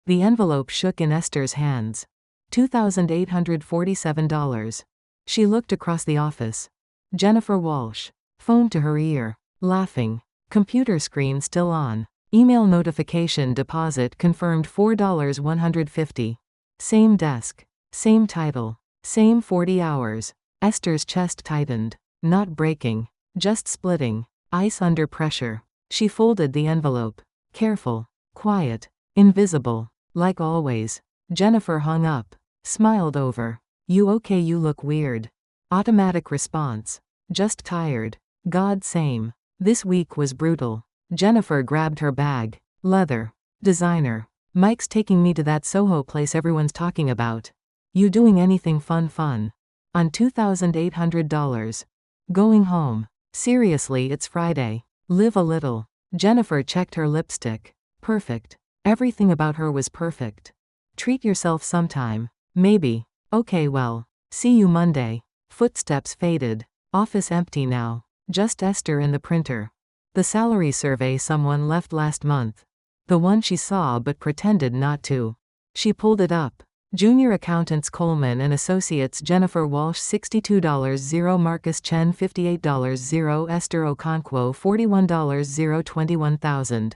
The envelope shook in Esther's hands. $2,847. She looked across the office. Jennifer Walsh. Phone to her ear. Laughing. Computer screen still on. Email notification deposit confirmed $4.150. Same desk. Same title. Same 40 hours. Esther's chest tightened. Not breaking. Just splitting. Ice under pressure. She folded the envelope. Careful. Quiet. Invisible. Like always. Jennifer hung up. Smiled over. You okay? You look weird. Automatic response. Just tired. God same. This week was brutal. Jennifer grabbed her bag. Leather. Designer. Mike's taking me to that Soho place everyone's talking about. You doing anything fun? On $2,800. Going home. Seriously, it's Friday. Live a little. Jennifer checked her lipstick. Perfect. Everything about her was perfect. Treat yourself sometime. Maybe. Okay, well. See you Monday. Footsteps faded. Office empty now. Just Esther and the printer. The salary survey someone left last month. The one she saw but pretended not to. She pulled it up. Junior accountants Coleman and Associates Jennifer Walsh $62.00 Marcus Chen $58.00 Esther Okonkwo $41.00 $21,000.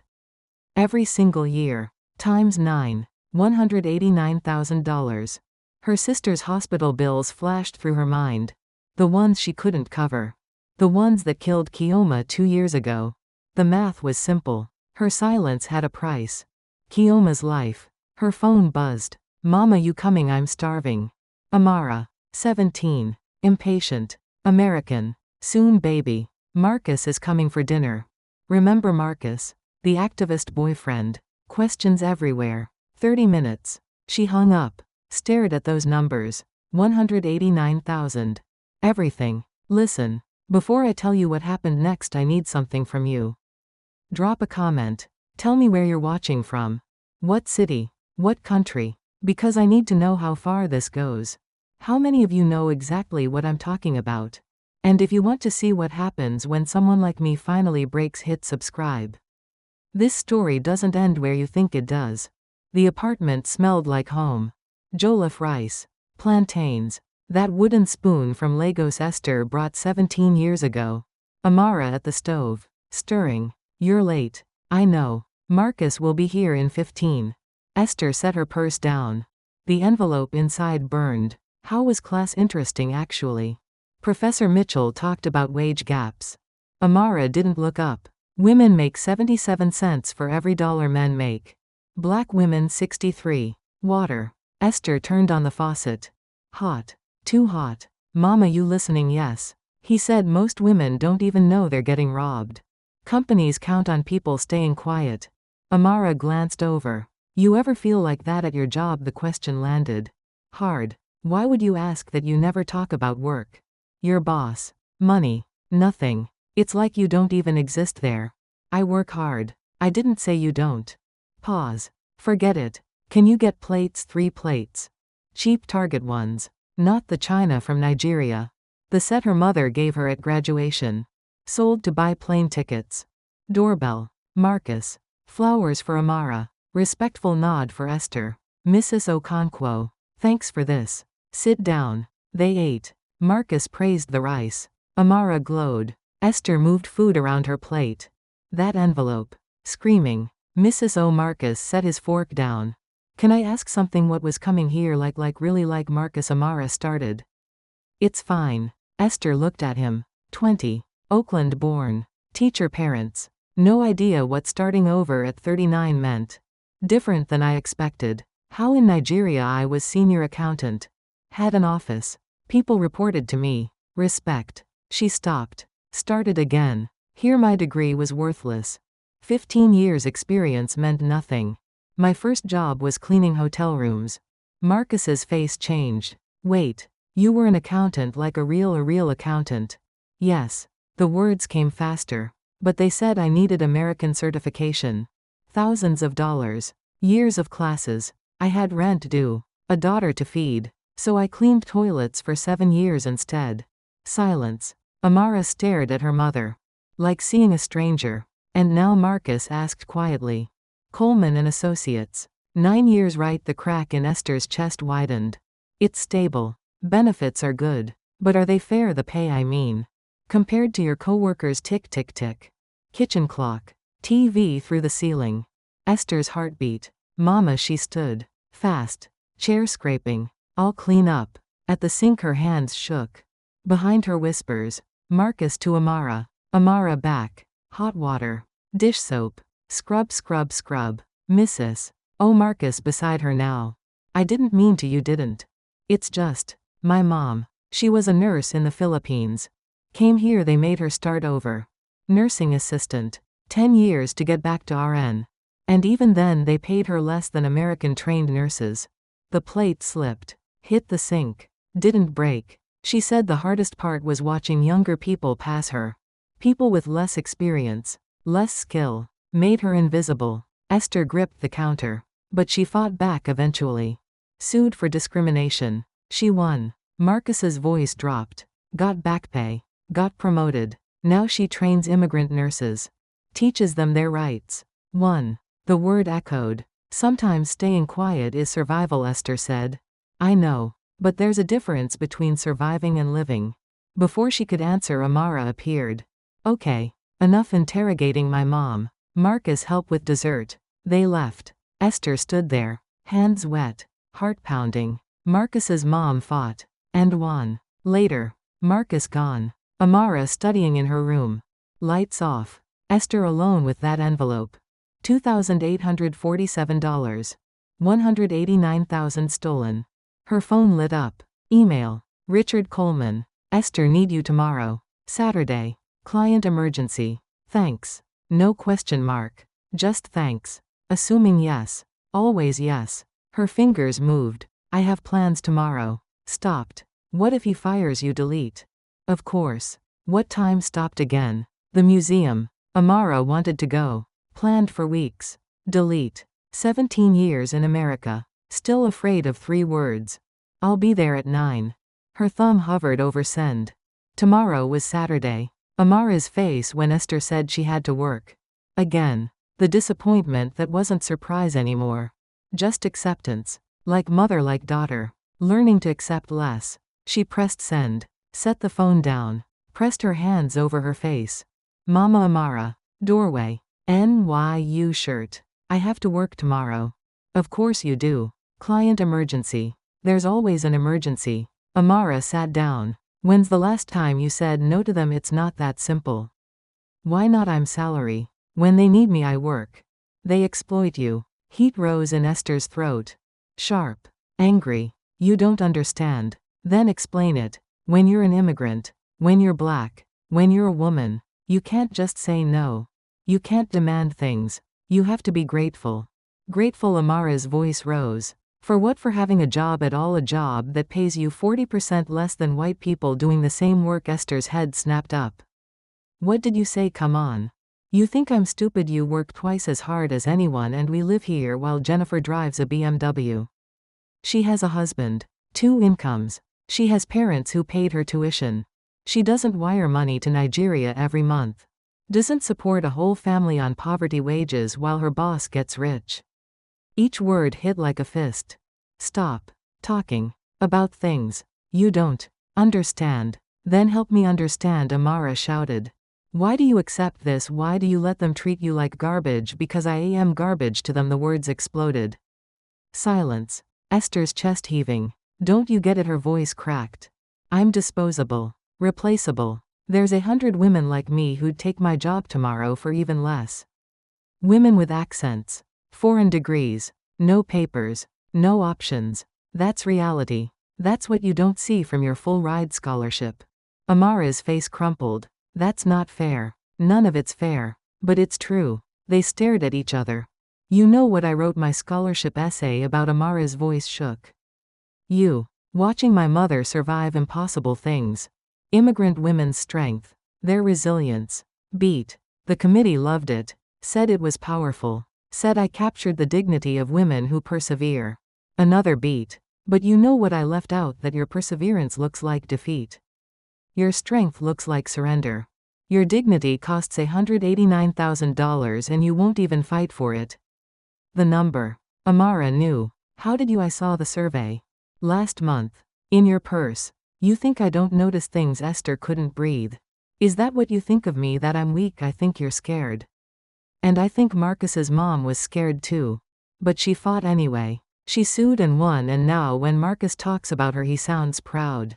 Every single year. Times 9. $189,000. Her sister's hospital bills flashed through her mind. The ones she couldn't cover. The ones that killed Kioma 2 years ago. The math was simple. Her silence had a price. Kioma's life. Her phone buzzed. Mama, you coming? I'm starving. Amara. 17. Impatient. American. Soon baby. Marcus is coming for dinner. Remember Marcus? The activist boyfriend. Questions everywhere. 30 minutes. She hung up. Stared at those numbers. 189,000. Everything. Listen. Before I tell you what happened next, I need something from you. Drop a comment. Tell me where you're watching from. What city? What country? Because I need to know how far this goes. How many of you know exactly what I'm talking about? And if you want to see what happens when someone like me finally breaks, hit subscribe. This story doesn't end where you think it does. The apartment smelled like home. Jollof rice. Plantains. That wooden spoon from Lagos Esther brought 17 years ago. Amara at the stove. Stirring. You're late. I know. Marcus will be here in 15. Esther set her purse down. The envelope inside burned. How was class interesting actually? Professor Mitchell talked about wage gaps. Amara didn't look up. Women make 77 cents for every dollar men make. Black women 63. Water. Esther turned on the faucet. Hot. Too hot. Mama, you listening? Yes. He said most women don't even know they're getting robbed. Companies count on people staying quiet. Amara glanced over. You ever feel like that at your job? The question landed hard. Why would you ask that? You never talk about work. Your boss. Money. Nothing. It's like you don't even exist there. I work hard. I didn't say you don't. Pause. Forget it. Can you get plates? 3 plates. Cheap Target ones. Not the china from Nigeria. The set her mother gave her at graduation. Sold to buy plane tickets. Doorbell. Marcus. Flowers for Amara. Respectful nod for Esther. Mrs. Okonkwo. Thanks for this. Sit down. They ate. Marcus praised the rice. Amara glowed. Esther moved food around her plate. That envelope. Screaming. Mrs. O. Marcus set his fork down. Can I ask something? What was coming here like really like Marcus? Amara started. It's fine. Esther looked at him. 20. Oakland born. Teacher parents. No idea what starting over at 39 meant. Different than I expected. How in Nigeria I was senior accountant. Had an office. People reported to me. Respect. She stopped. Started again. Here my degree was worthless. 15 years experience meant nothing. My first job was cleaning hotel rooms. Marcus's face changed. Wait. You were an accountant, like a real accountant? Yes. The words came faster. But they said I needed American certification. Thousands of dollars. Years of classes. I had rent due. A daughter to feed. So I cleaned toilets for 7 years instead. Silence. Amara stared at her mother. Like seeing a stranger. And now Marcus asked quietly. Coleman and Associates. 9 years right. The crack in Esther's chest widened. It's stable. Benefits are good. But are they fair? The pay, I mean. Compared to your coworkers. Tick tick tick. Kitchen clock. TV through the ceiling. Esther's heartbeat. Mama, she stood. Fast. Chair scraping. I'll clean up. At the sink her hands shook. Behind her whispers. Marcus to Amara. Amara back. Hot water. Dish soap. Scrub scrub scrub. Mrs. Oh, Marcus beside her now. I didn't mean to. You didn't. It's just. My mom. She was a nurse in the Philippines. Came here, they made her start over. Nursing assistant. 10 years to get back to RN. And even then they paid her less than American trained nurses. The plate slipped. Hit the sink. Didn't break. She said the hardest part was watching younger people pass her. People with less experience, less skill, made her invisible. Esther gripped the counter. But she fought back eventually. Sued for discrimination. She won. Marcus's voice dropped. Got back pay. Got promoted. Now she trains immigrant nurses. Teaches them their rights. 1. The word echoed. Sometimes staying quiet is survival, Esther said. I know. But there's a difference between surviving and living. Before she could answer, Amara appeared. Okay. Enough interrogating my mom. Marcus, help with dessert. They left. Esther stood there. Hands wet. Heart pounding. Marcus's mom fought. And won. Later. Marcus gone. Amara studying in her room. Lights off. Esther alone with that envelope. $2,847. 189,000 stolen. Her phone lit up. Email. Richard Coleman. Esther, need you tomorrow. Saturday. Client emergency. Thanks. No question mark. Just thanks. Assuming yes. Always yes. Her fingers moved. I have plans tomorrow. Stopped. What if he fires you? Delete. Of course. What time? Stopped again. The museum. Amara wanted to go. Planned for weeks. Delete. 17 years in America. Still afraid of 3 words. I'll be there at 9. Her thumb hovered over send. Tomorrow was Saturday. Amara's face when Esther said she had to work. Again. The disappointment that wasn't surprise anymore. Just acceptance. Like mother, like daughter. Learning to accept less. She pressed send. Set the phone down. Pressed her hands over her face. Mama. Amara. Doorway. NYU shirt. I have to work tomorrow. Of course you do. Client emergency. There's always an emergency. Amara sat down. When's the last time you said no to them? It's not that simple. Why not? I'm salary. When they need me, I work. They exploit you. Heat rose in Esther's throat. Sharp. Angry. You don't understand. Then explain it. When you're an immigrant. When you're black. When you're a woman. You can't just say no. You can't demand things. You have to be grateful. Grateful. Amara's voice rose. For what? For having a job at all, a job that pays you 40% less than white people doing the same work. Esther's head snapped up. What did you say? Come on. You think I'm stupid? You work twice as hard as anyone and we live here while Jennifer drives a BMW. She has a husband. 2 incomes. She has parents who paid her tuition. She doesn't wire money to Nigeria every month. Doesn't support a whole family on poverty wages while her boss gets rich. Each word hit like a fist. Stop talking about things you don't understand. Then help me understand, Amara shouted. Why do you accept this? Why do you let them treat you like garbage? Because I am garbage to them. The words exploded. Silence. Esther's chest heaving. Don't you get it? Her voice cracked. I'm disposable. Replaceable. There's 100 women like me who'd take my job tomorrow for even less. Women with accents. Foreign degrees. No papers. No options. That's reality. That's what you don't see from your full ride scholarship. Amara's face crumpled. That's not fair. None of it's fair. But it's true. They stared at each other. You know what I wrote my scholarship essay about? Amara's voice shook. You. Watching my mother survive impossible things. Immigrant women's strength. Their resilience. Beat. The committee loved it. Said it was powerful. Said I captured the dignity of women who persevere. Another beat. But you know what I left out? That your perseverance looks like defeat. Your strength looks like surrender. Your dignity costs $189,000 and you won't even fight for it. The number. Amara knew. How did you? I saw the survey. Last month. In your purse. You think I don't notice things? Esther couldn't breathe. Is that what you think of me, that I'm weak? I think you're scared. And I think Marcus's mom was scared too. But she fought anyway. She sued and won, and now when Marcus talks about her he sounds proud.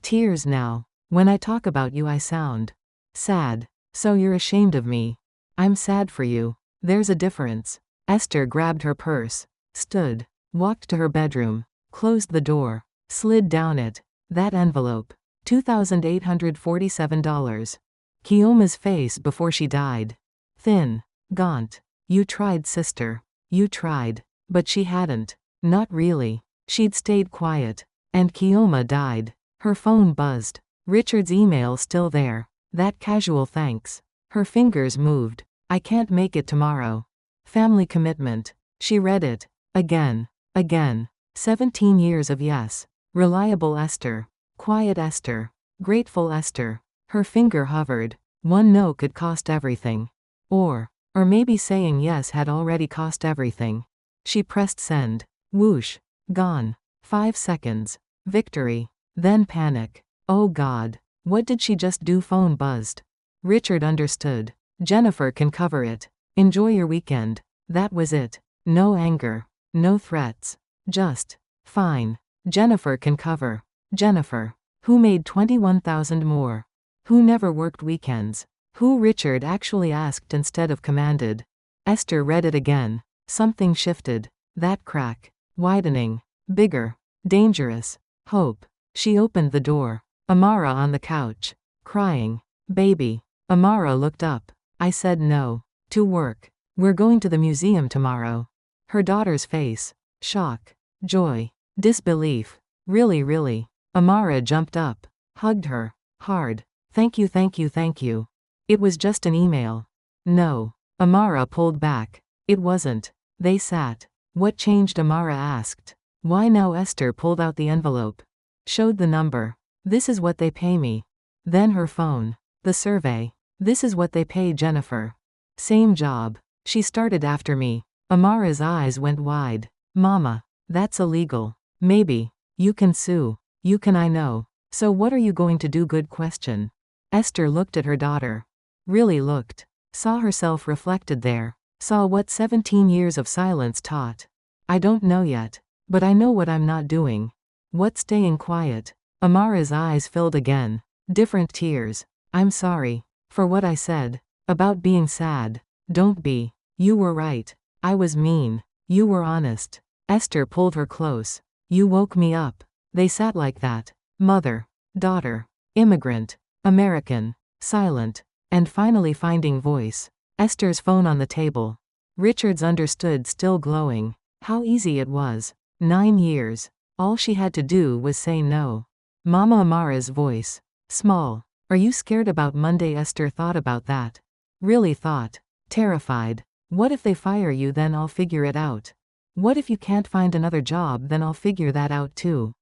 Tears now. When I talk about you I sound sad. So you're ashamed of me. I'm sad for you. There's a difference. Esther grabbed her purse, stood, walked to her bedroom, closed the door, slid down it. That envelope. $2,847. Kioma's face before she died. Thin. Gaunt. You tried, sister. You tried. But she hadn't. Not really. She'd stayed quiet. And Kioma died. Her phone buzzed. Richard's email still there. That casual thanks. Her fingers moved. I can't make it tomorrow. Family commitment. She read it. Again. Again. 17 years of yes. Reliable Esther. Quiet Esther. Grateful Esther. Her finger hovered. One no could cost everything. Or maybe saying yes had already cost everything. She pressed send. Whoosh. Gone. 5 seconds. Victory. Then panic. Oh God. What did she just do? Phone buzzed. Richard understood. Jennifer can cover it. Enjoy your weekend. That was it. No anger. No threats. Just. Fine. Jennifer can cover. Jennifer. Who made $21,000 more. Who never worked weekends. Who Richard actually asked instead of commanded. Esther read it again. Something shifted. That crack. Widening. Bigger. Dangerous. Hope. She opened the door. Amara on the couch. Crying. Baby. Amara looked up. I said no. To work. We're going to the museum tomorrow. Her daughter's face. Shock. Joy. Disbelief. Really, really. Amara jumped up. Hugged her. Hard. Thank you, thank you, thank you. It was just an email. No. Amara pulled back. It wasn't. They sat. What changed? Amara asked. Why now? Esther pulled out the envelope. Showed the number. This is what they pay me. Then her phone. The survey. This is what they pay Jennifer. Same job. She started after me. Amara's eyes went wide. Mama. That's illegal. Maybe. You can sue. You can. I know. So what are you going to do? Good question. Esther looked at her daughter. Really looked. Saw herself reflected there. Saw what 17 years of silence taught. I don't know yet. But I know what I'm not doing. What staying quiet. Amara's eyes filled again. Different tears. I'm sorry. For what I said. About being sad. Don't be. You were right. I was mean. You were honest. Esther pulled her close. You woke me up. They sat like that. Mother. Daughter. Immigrant. American. Silent. And finally finding voice. Esther's phone on the table. Richards understood, still glowing. How easy it was. 9 years. All she had to do was say no. Mama. Amara's voice. Small. Are you scared about Monday? Esther thought about that. Really thought. Terrified. What if they fire you? Then I'll figure it out. What if you can't find another job? Then I'll figure that out too.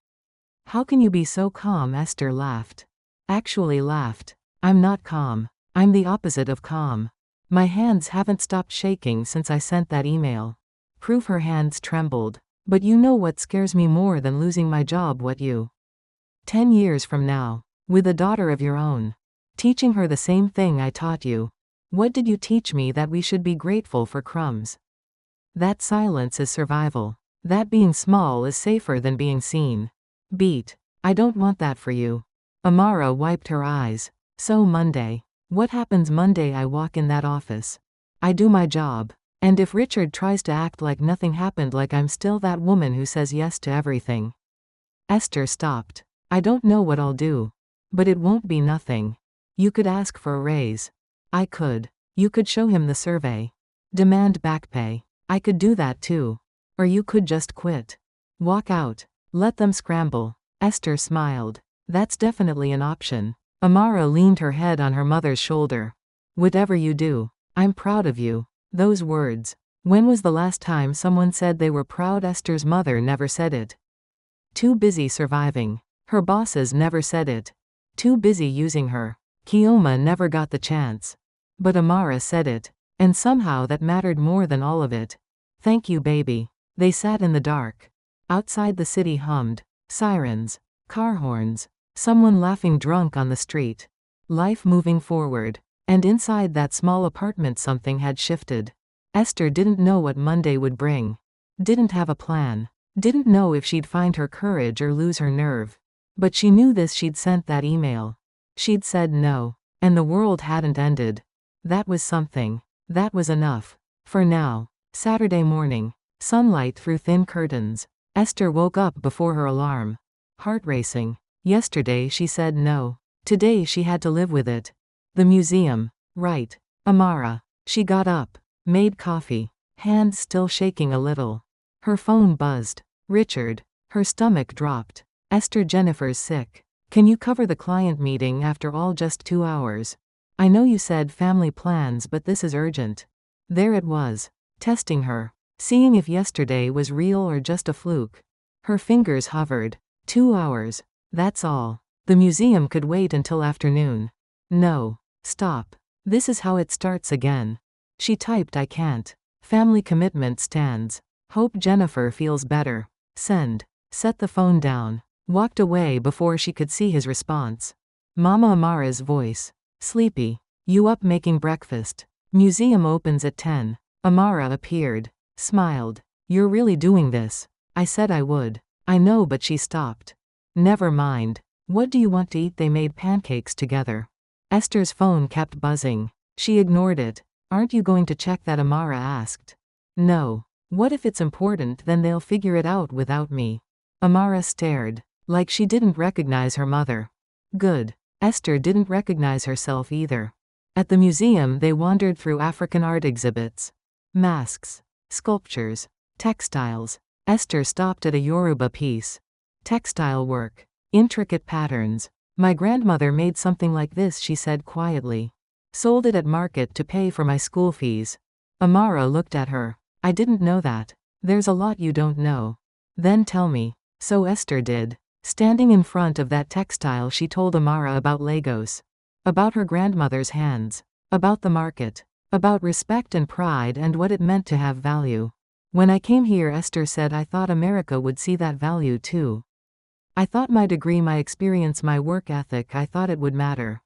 How can you be so calm? Esther laughed. Actually laughed. I'm not calm. I'm the opposite of calm. My hands haven't stopped shaking since I sent that email. Proof. Her hands trembled. But you know what scares me more than losing my job? What you? 10 years from now. With a daughter of your own. Teaching her the same thing I taught you. What did you teach me? That we should be grateful for crumbs. That silence is survival. That being small is safer than being seen. Beat. I don't want that for you. Amara wiped her eyes. So Monday. What happens Monday? I walk in that office. I do my job. And if Richard tries to act like nothing happened, like I'm still that woman who says yes to everything. Esther stopped. I don't know what I'll do. But it won't be nothing. You could ask for a raise. I could. You could show him the survey. Demand back pay. I could do that too. Or you could just quit. Walk out. Let them scramble. Esther smiled. That's definitely an option. Amara leaned her head on her mother's shoulder. Whatever you do, I'm proud of you. Those words. When was the last time someone said they were proud? Esther's mother never said it. Too busy surviving. Her bosses never said it. Too busy using her. Kioma never got the chance. But Amara said it. And somehow that mattered more than all of it. Thank you, baby. They sat in the dark. Outside the city hummed. Sirens. Car horns. Someone laughing drunk on the street. Life moving forward. And inside that small apartment something had shifted. Esther didn't know what Monday would bring. Didn't have a plan. Didn't know if she'd find her courage or lose her nerve. But she knew this: she'd sent that email. She'd said no. And the world hadn't ended. That was something. That was enough. For now. Saturday morning. Sunlight through thin curtains. Esther woke up before her alarm. Heart racing. Yesterday she said no. Today she had to live with it. The museum. Right. Amara. She got up. Made coffee. Hands still shaking a little. Her phone buzzed. Richard. Her stomach dropped. Esther, Jennifer's sick. Can you cover the client meeting after all? Just 2 hours. I know you said family plans, but this is urgent. There it was. Testing her. Seeing if yesterday was real or just a fluke. Her fingers hovered. 2 hours. That's all. The museum could wait until afternoon. No. Stop. This is how it starts again. She typed, I can't. Family commitment stands. Hope Jennifer feels better. Send. Set the phone down. Walked away before she could see his response. Mama Amara's voice. Sleepy. You up making breakfast? Museum opens at 10. Amara appeared. Smiled. You're really doing this? I said I would. I know, but she stopped. Never mind. What do you want to eat? They made pancakes together. Esther's phone kept buzzing. She ignored it. Aren't you going to check that? Amara asked. No. What if it's important? Then they'll figure it out without me. Amara stared. Like she didn't recognize her mother. Good. Esther didn't recognize herself either. At the museum they wandered through African art exhibits. Masks. Sculptures. Textiles. Esther stopped at a Yoruba piece. Textile work. Intricate patterns. My grandmother made something like this, she said quietly. Sold it at market to pay for my school fees. Amara looked at her. I didn't know that. There's a lot you don't know. Then tell me. So Esther did. Standing in front of that textile she told Amara about Lagos. About her grandmother's hands. About the market. About respect and pride and what it meant to have value. When I came here, Esther said, I thought America would see that value too. I thought my degree, my experience, my work ethic, I thought it would matter.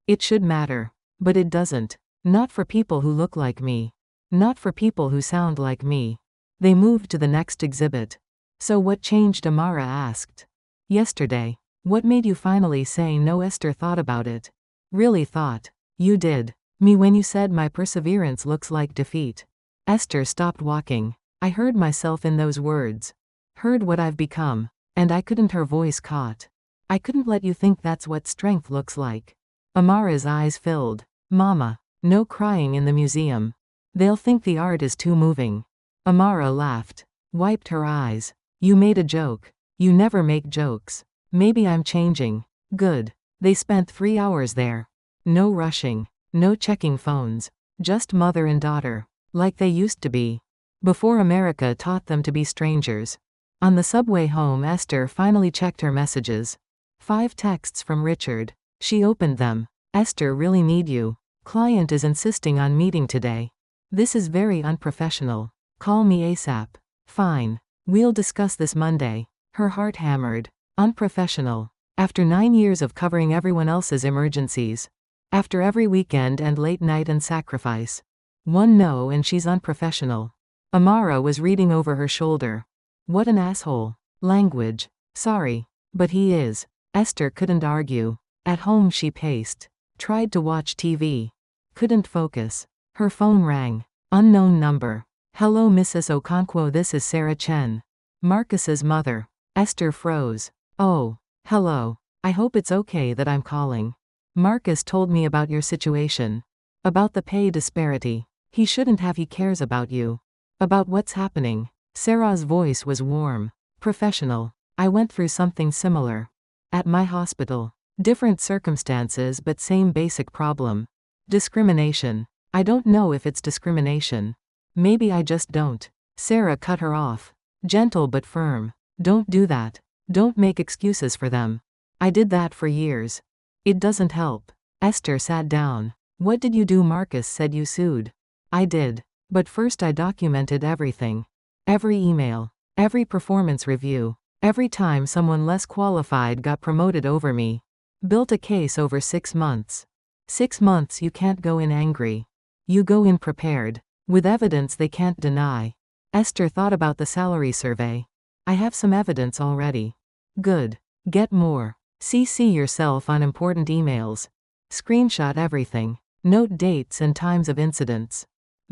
It should matter. But it doesn't. Not for people who look like me. Not for people who sound like me. They moved to the next exhibit. So what changed? Amara asked. Yesterday. What made you finally say no? Esther thought about it. Really thought. You did. Me when you said my perseverance looks like defeat. Esther stopped walking. I heard myself in those words. Heard what I've become. And I couldn't. Her voice caught. I couldn't let you think that's what strength looks like. Amara's eyes filled. Mama. No crying in the museum. They'll think the art is too moving. Amara laughed. Wiped her eyes. You made a joke. You never make jokes. Maybe I'm changing. Good. They spent 3 hours there. No rushing. No checking phones. Just mother and daughter. Like they used to be. Before America taught them to be strangers. On the subway home, Esther finally checked her messages. 5 texts from Richard. She opened them. Esther, really need you. Client is insisting on meeting today. This is very unprofessional. Call me ASAP. Fine. We'll discuss this Monday. Her heart hammered. Unprofessional. After 9 years of covering everyone else's emergencies. After every weekend and late night and sacrifice. One no and she's unprofessional. Amara was reading over her shoulder. What an asshole. Language. Sorry. But he is. Esther couldn't argue. At home she paced. Tried to watch TV. Couldn't focus. Her phone rang. Unknown number. Hello Mrs. Okonkwo, this is Sarah Chen. Marcus's mother. Esther froze. Oh. Hello. I hope it's okay that I'm calling. Marcus told me about your situation. About the pay disparity. He shouldn't have. He cares about you. About what's happening. Sarah's voice was warm. Professional. I went through something similar. At my hospital. Different circumstances but same basic problem. Discrimination. I don't know if it's discrimination. Maybe I just don't. Sarah cut her off. Gentle but firm. Don't do that. Don't make excuses for them. I did that for years. It doesn't help. Esther sat down. What did you do? Marcus said you sued. I did. But first I documented everything. Every email. Every performance review. Every time someone less qualified got promoted over me. Built a case over 6 months. 6 months you can't go in angry. You go in prepared. With evidence they can't deny. Esther thought about the salary survey. I have some evidence already. Good. Get more. CC yourself on important emails. Screenshot everything. Note dates and times of incidents.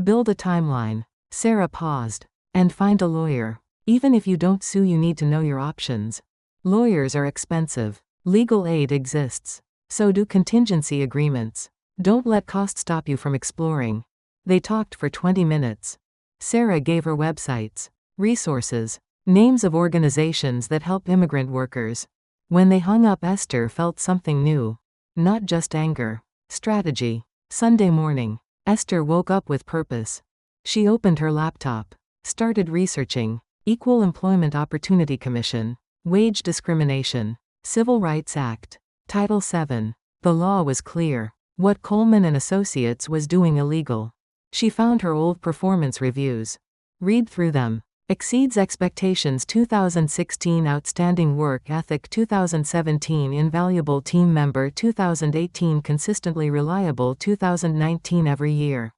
Build a timeline. Sarah paused. And find a lawyer. Even if you don't sue, you need to know your options. Lawyers are expensive. Legal aid exists. So do contingency agreements. Don't let cost stop you from exploring. They talked for 20 minutes. Sarah gave her websites, resources, names of organizations that help immigrant workers. When they hung up, Esther felt something new. Not just anger. Strategy. Sunday morning. Esther woke up with purpose. She opened her laptop. Started researching. Equal Employment Opportunity Commission. Wage discrimination. Civil Rights Act. Title VII. The law was clear. What Coleman and Associates was doing illegal. She found her old performance reviews. Read through them. Exceeds expectations 2016, outstanding work ethic 2017, invaluable team member 2018, consistently reliable 2019, every year.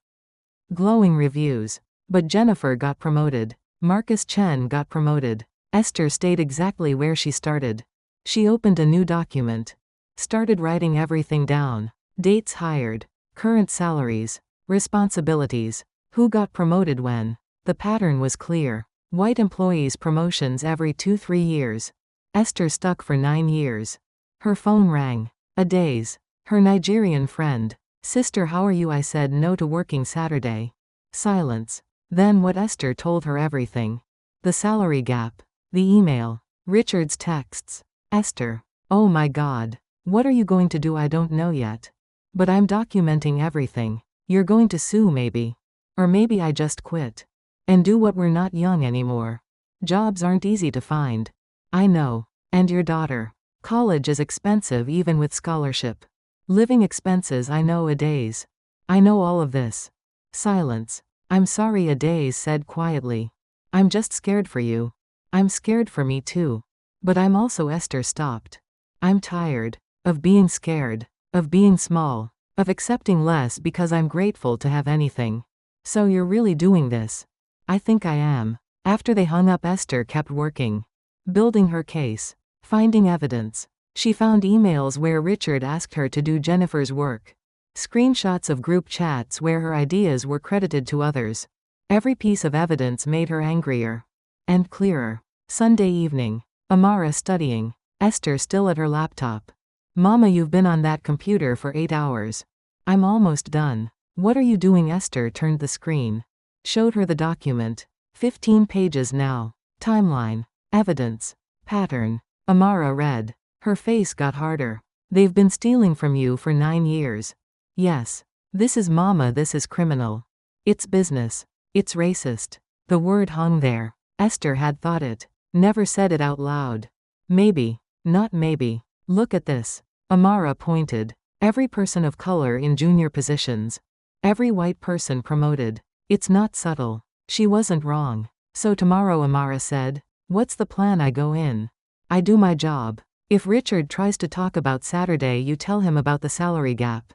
Glowing reviews. But Jennifer got promoted. Marcus Chen got promoted. Esther stayed exactly where she started. She opened a new document. Started writing everything down. Dates hired. Current salaries. Responsibilities. Who got promoted when. The pattern was clear. White employees promotions every 2-3 years. Esther stuck for 9 years. Her phone rang. A daze. Her Nigerian friend. Sister, how are you? I said no to working Saturday. Silence. Then what? Esther told her everything. The salary gap. The email. Richard's texts. Esther. Oh my God. What are you going to do? I don't know yet. But I'm documenting everything. You're going to sue maybe. Or maybe I just quit. And do what? We're not young anymore. Jobs aren't easy to find. I know. And your daughter. College is expensive even with scholarship. Living expenses, I know. A daze. I know all of this. Silence. I'm sorry, a daze said quietly. I'm just scared for you. I'm scared for me too. But I'm also. Esther stopped. I'm tired. Of being scared. Of being small. Of accepting less because I'm grateful to have anything. So you're really doing this? I think I am. After they hung up, Esther kept working. Building her case. Finding evidence. She found emails where Richard asked her to do Jennifer's work. Screenshots of group chats where her ideas were credited to others. Every piece of evidence made her angrier. And clearer. Sunday evening. Amara studying. Esther still at her laptop. Mama, you've been on that computer for 8 hours. I'm almost done. What are you doing? Esther turned the screen. Showed her the document. 15 pages now. Timeline. Evidence. Pattern. Amara read. Her face got harder. They've been stealing from you for 9 years. Yes. This is Mama, this is criminal. It's business. It's racist. The word hung there. Esther had thought it. Never said it out loud. Maybe. Not maybe. Look at this. Amara pointed. Every person of color in junior positions. Every white person promoted. It's not subtle. She wasn't wrong. So tomorrow, Amara said. What's the plan? I go in. I do my job. If Richard tries to talk about Saturday, you tell him about the salary gap.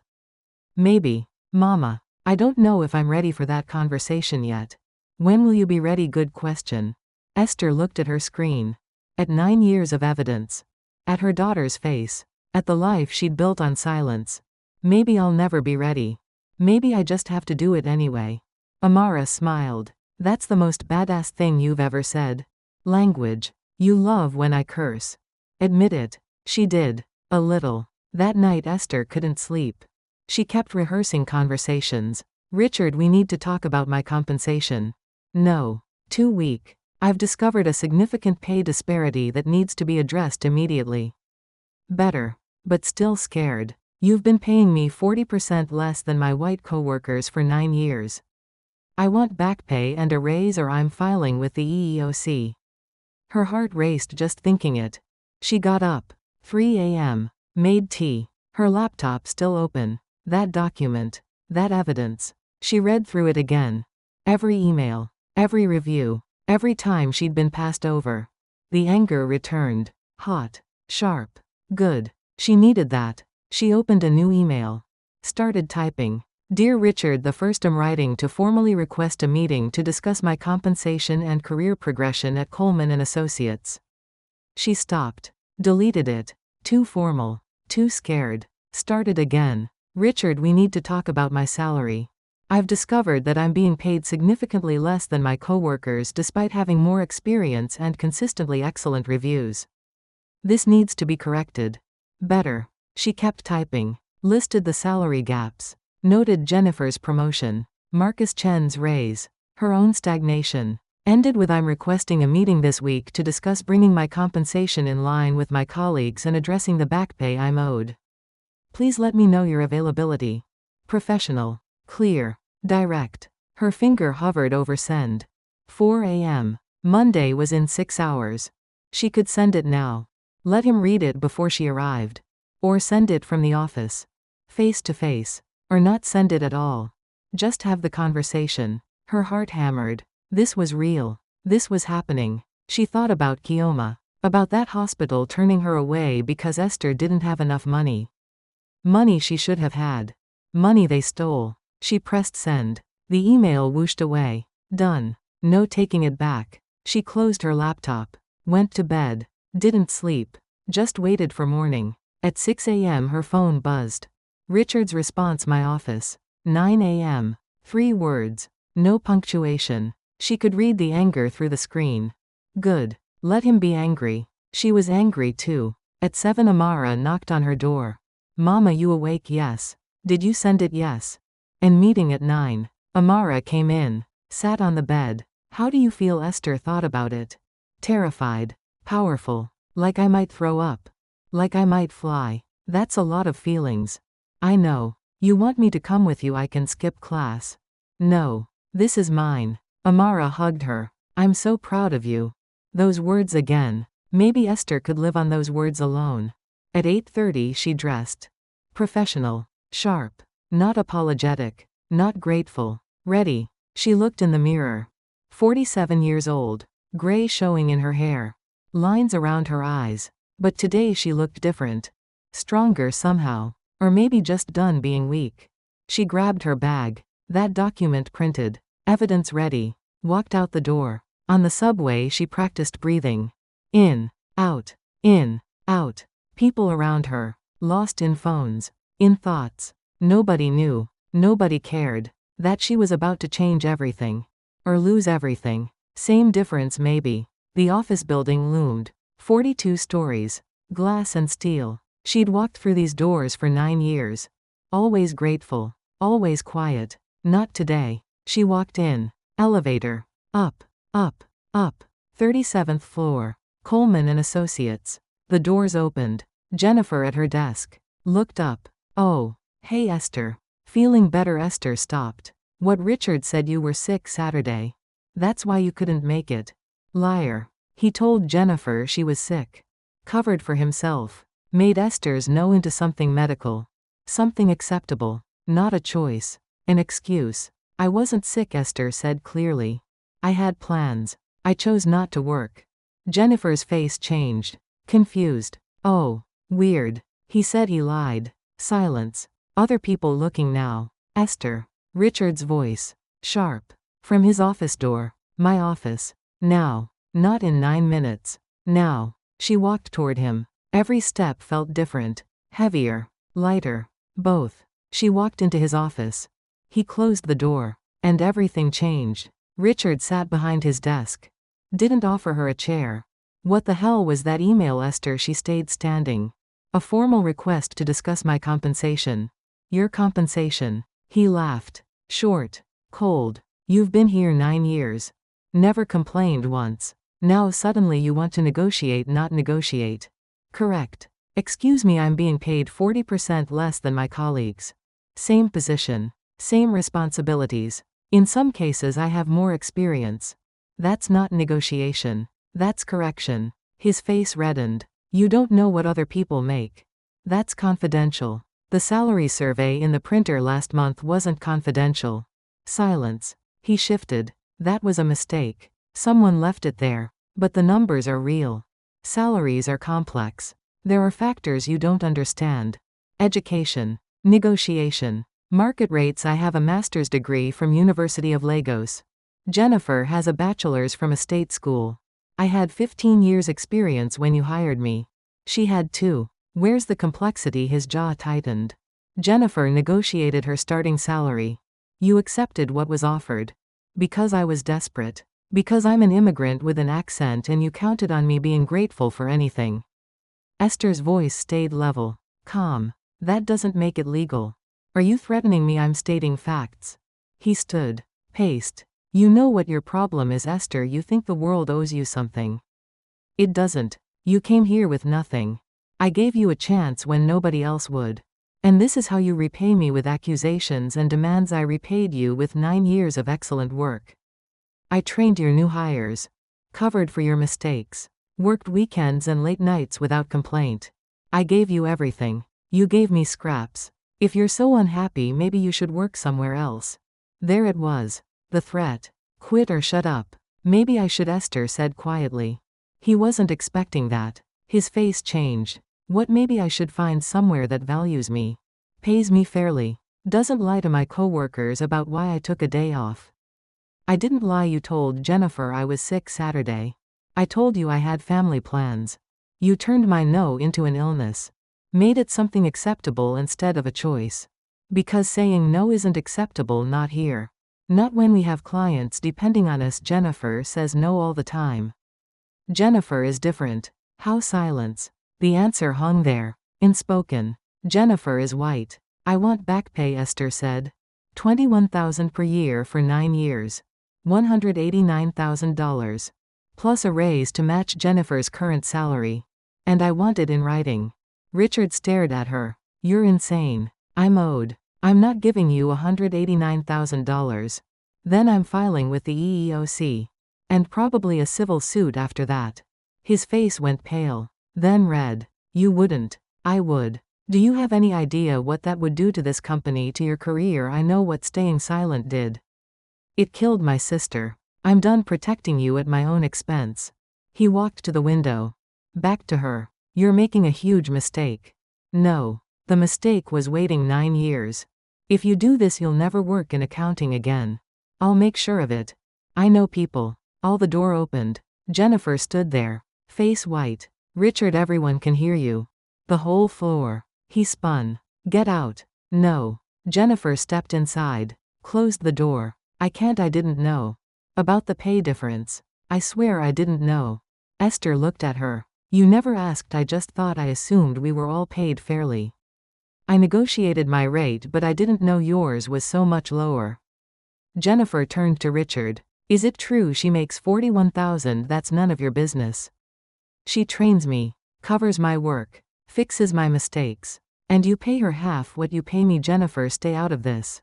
Maybe. Mama. I don't know if I'm ready for that conversation yet. When will you be ready? Good question. Esther looked at her screen. At 9 years of evidence. At her daughter's face. At the life she'd built on silence. Maybe I'll never be ready. Maybe I just have to do it anyway. Amara smiled. That's the most badass thing you've ever said. Language. You love when I curse. Admit it. She did. A little. That night Esther couldn't sleep. She kept rehearsing conversations. Richard, we need to talk about my compensation. No. Too weak. I've discovered a significant pay disparity that needs to be addressed immediately. Better. But still scared. You've been paying me 40% less than my white coworkers for 9 years. I want back pay and a raise or I'm filing with the EEOC. Her heart raced just thinking it. She got up. 3 a.m. Made tea. Her laptop still open. That document. That evidence. She read through it again. Every email. Every review. Every time she'd been passed over. The anger returned. Hot. Sharp. Good. She needed that. She opened a new email. Started typing. Dear Richard, the first I'm writing to formally request a meeting to discuss my compensation and career progression at Coleman and Associates. She stopped. Deleted it. Too formal. Too scared. Started again. Richard, we need to talk about my salary. I've discovered that I'm being paid significantly less than my coworkers despite having more experience and consistently excellent reviews. This needs to be corrected. Better. She kept typing. Listed the salary gaps. Noted Jennifer's promotion. Marcus Chen's raise. Her own stagnation. Ended with I'm requesting a meeting this week to discuss bringing my compensation in line with my colleagues and addressing the back pay I'm owed. Please let me know your availability. Professional. Clear. Direct. Her finger hovered over send. 4 a.m. Monday was in 6 hours. She could send it now. Let him read it before she arrived. Or send it from the office. Face to face. Or not send it at all. Just have the conversation. Her heart hammered. This was real. This was happening. She thought about Keoma. About that hospital turning her away because Esther didn't have enough money. Money she should have had. Money they stole. She pressed send. The email whooshed away. Done. No taking it back. She closed her laptop. Went to bed. Didn't sleep. Just waited for morning. At 6 a.m. her phone buzzed. Richard's response, my office. 9 a.m. 3 words. No punctuation. She could read the anger through the screen. Good. Let him be angry. She was angry too. At 7 Amara knocked on her door. Mama, you awake? Yes. Did you send it? Yes. And meeting at 9. Amara came in. Sat on the bed. How do you feel? Esther thought about it. Terrified. Powerful. Like I might throw up. Like I might fly. That's a lot of feelings. I know. You want me to come with you? I can skip class. No. This is mine. Amara hugged her. I'm so proud of you. Those words again. Maybe Esther could live on those words alone. At 8:30 she dressed. Professional. Sharp. Not apologetic. Not grateful. Ready. She looked in the mirror. 47 years old. Gray showing in her hair. Lines around her eyes. But today she looked different. Stronger somehow. Or maybe just done being weak. She grabbed her bag. That document printed. Evidence ready. Walked out the door. On the subway she practiced breathing. In. Out. In. Out. People around her. Lost in phones. In thoughts. Nobody knew. Nobody cared. That she was about to change everything. Or lose everything. Same difference maybe. The office building loomed. 42 stories. Glass and steel. She'd walked through these doors for 9 years. Always grateful. Always quiet. Not today. She walked in. Elevator. Up. Up. Up. 37th floor. Coleman and Associates. The doors opened. Jennifer at her desk. Looked up. Oh. Hey Esther. Feeling better? Esther stopped. What? Richard said you were sick Saturday. That's why you couldn't make it. Liar. He told Jennifer she was sick. Covered for himself. Made Esther's no into something medical. Something acceptable. Not a choice. An excuse. I wasn't sick, Esther said clearly. I had plans. I chose not to work. Jennifer's face changed. Confused. Oh. Weird. He said he lied. Silence. Other people looking now. Esther. Richard's voice. Sharp. From his office door. My office. Now. Not in 9 minutes. Now. She walked toward him. Every step felt different. Heavier. Lighter. Both. She walked into his office. He closed the door. And everything changed. Richard sat behind his desk. Didn't offer her a chair. What the hell was that email, Esther? She stayed standing. A formal request to discuss my compensation. Your compensation. He laughed. Short. Cold. You've been here 9 years. Never complained once. Now suddenly you want to negotiate, not negotiate. Correct. Excuse me, I'm being paid 40% less than my colleagues. Same position. Same responsibilities. In some cases I have more experience. That's not negotiation. That's correction. His face reddened. You don't know what other people make. That's confidential. The salary survey in the printer last month wasn't confidential. Silence. He shifted. That was a mistake. Someone left it there. But the numbers are real. Salaries are complex. There are factors you don't understand. Education. Negotiation. Market rates. I have a master's degree from University of Lagos. Jennifer has a bachelor's from a state school. I had 15 years experience when you hired me. She had 2. Where's the complexity? His jaw tightened. Jennifer negotiated her starting salary. You accepted what was offered. Because I was desperate. Because I'm an immigrant with an accent and you counted on me being grateful for anything. Esther's voice stayed level. Calm. That doesn't make it legal. Are you threatening me? I'm stating facts. He stood. Paced. You know what your problem is, Esther. You think the world owes you something. It doesn't. You came here with nothing. I gave you a chance when nobody else would. And this is how you repay me, with accusations and demands. I repaid you with 9 years of excellent work. I trained your new hires. Covered for your mistakes. Worked weekends and late nights without complaint. I gave you everything. You gave me scraps. If you're so unhappy, maybe you should work somewhere else. There it was. The threat. Quit or shut up. Maybe I should, Esther said quietly. He wasn't expecting that. His face changed. What? Maybe I should find somewhere that values me. Pays me fairly. Doesn't lie to my coworkers about why I took a day off. I didn't lie. You told Jennifer I was sick Saturday. I told you I had family plans. You turned my no into an illness. Made it something acceptable instead of a choice. Because saying no isn't acceptable, not here. Not when we have clients depending on us. Jennifer says no all the time. Jennifer is different. How? Silence. The answer hung there. Unspoken. Jennifer is white. I want back pay, Esther said. $21,000 per year for 9 years. $189,000. Plus a raise to match Jennifer's current salary. And I want it in writing. Richard stared at her. You're insane. I'm owed. I'm not giving you $189,000. Then I'm filing with the EEOC. And probably a civil suit after that. His face went pale. Then red. You wouldn't. I would. Do you have any idea what that would do to this company, to your career? I know what staying silent did. It killed my sister. I'm done protecting you at my own expense. He walked to the window. Back to her. You're making a huge mistake. No. The mistake was waiting 9 years. If you do this, you'll never work in accounting again. I'll make sure of it. I know people. The door opened. Jennifer stood there. Face white. Richard, everyone can hear you. The whole floor. He spun. Get out. No. Jennifer stepped inside. Closed the door. I can't. I didn't know. About the pay difference. I swear I didn't know. Esther looked at her. You never asked. I just thought. I assumed we were all paid fairly. I negotiated my rate, but I didn't know yours was so much lower. Jennifer turned to Richard. Is it true she makes $41,000? That's none of your business. She trains me, covers my work, fixes my mistakes. And you pay her half what you pay me. Jennifer, stay out of this.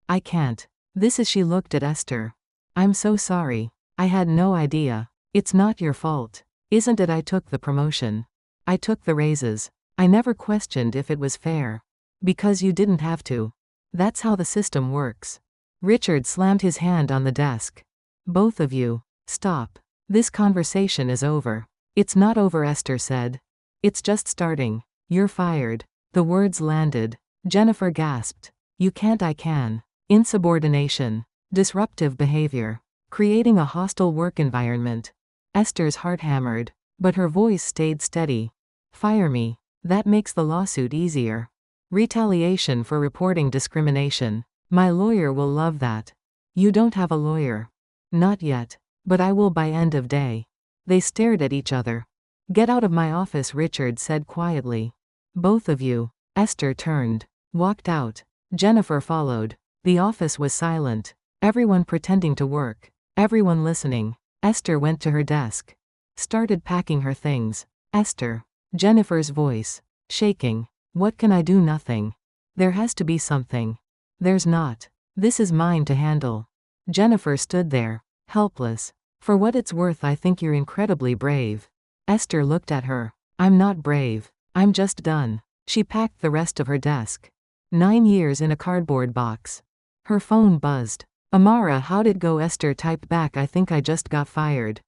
I can't. This is. She looked at Esther. I'm so sorry. I had no idea. It's not your fault. Isn't it? I took the promotion. I took the raises. I never questioned if it was fair. Because you didn't have to. That's how the system works. Richard slammed his hand on the desk. Both of you, stop. This conversation is over. It's not over, Esther said. It's just starting. You're fired. The words landed. Jennifer gasped. You can't. I can. Insubordination. Disruptive behavior. Creating a hostile work environment. Esther's heart hammered. But her voice stayed steady. Fire me. That makes the lawsuit easier. Retaliation for reporting discrimination. My lawyer will love that. You don't have a lawyer. Not yet. But I will by end of day. They stared at each other. Get out of my office, Richard said quietly. Both of you. Esther turned. Walked out. Jennifer followed. The office was silent. Everyone pretending to work. Everyone listening. Esther went to her desk. Started packing her things. Esther. Jennifer's voice. Shaking. What can I do? Nothing. There has to be something. There's not. This is mine to handle. Jennifer stood there. Helpless. For what it's worth, I think you're incredibly brave. Esther looked at her. I'm not brave. I'm just done. She packed the rest of her desk. 9 years in a cardboard box. Her phone buzzed. Amara, how'd it go? Esther typed back, I think I just got fired.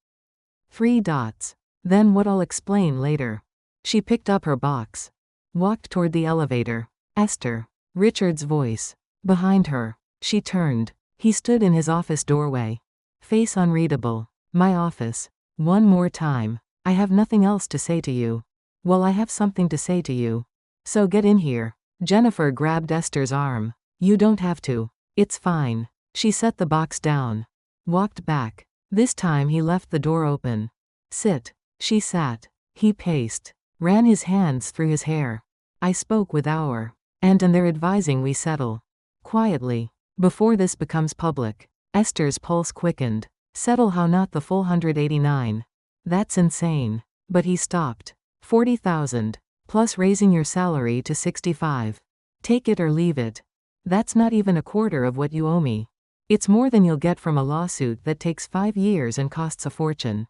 3 dots. Then what? I'll explain later. She picked up her box. Walked toward the elevator. Esther. Richard's voice. Behind her. She turned. He stood in his office doorway. Face unreadable. My office. One more time. I have nothing else to say to you. Well, I have something to say to you. So get in here. Jennifer grabbed Esther's arm. You don't have to. It's fine. She set the box down. Walked back. This time he left the door open. Sit. She sat. He paced. Ran his hands through his hair. I spoke with our. And they're advising we settle. Quietly. Before this becomes public. Esther's pulse quickened. Settle how? Not the full 189. That's insane. But he stopped. 40,000. Plus raising your salary to 65. Take it or leave it. That's not even a quarter of what you owe me. It's more than you'll get from a lawsuit that takes 5 years and costs a fortune.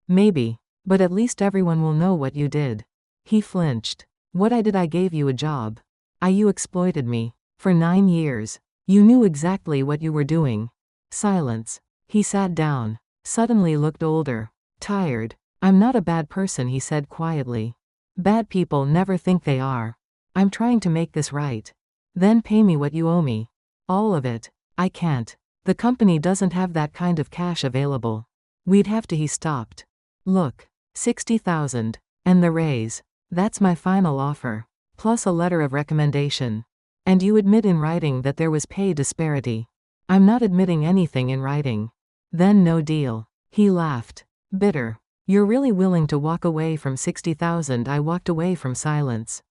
Maybe. But at least everyone will know what you did. He flinched. What I did? I gave you a job. You exploited me. For 9 years. You knew exactly what you were doing. Silence. He sat down. Suddenly looked older. Tired. I'm not a bad person, he said quietly. Bad people never think they are. I'm trying to make this right. Then pay me what you owe me. All of it. I can't. The company doesn't have that kind of cash available. We'd have to. He stopped. Look. 60,000. And the raise. That's my final offer. Plus a letter of recommendation. And you admit in writing that there was pay disparity. I'm not admitting anything in writing. Then no deal. He laughed. Bitter. You're really willing to walk away from 60,000? I walked away from silence.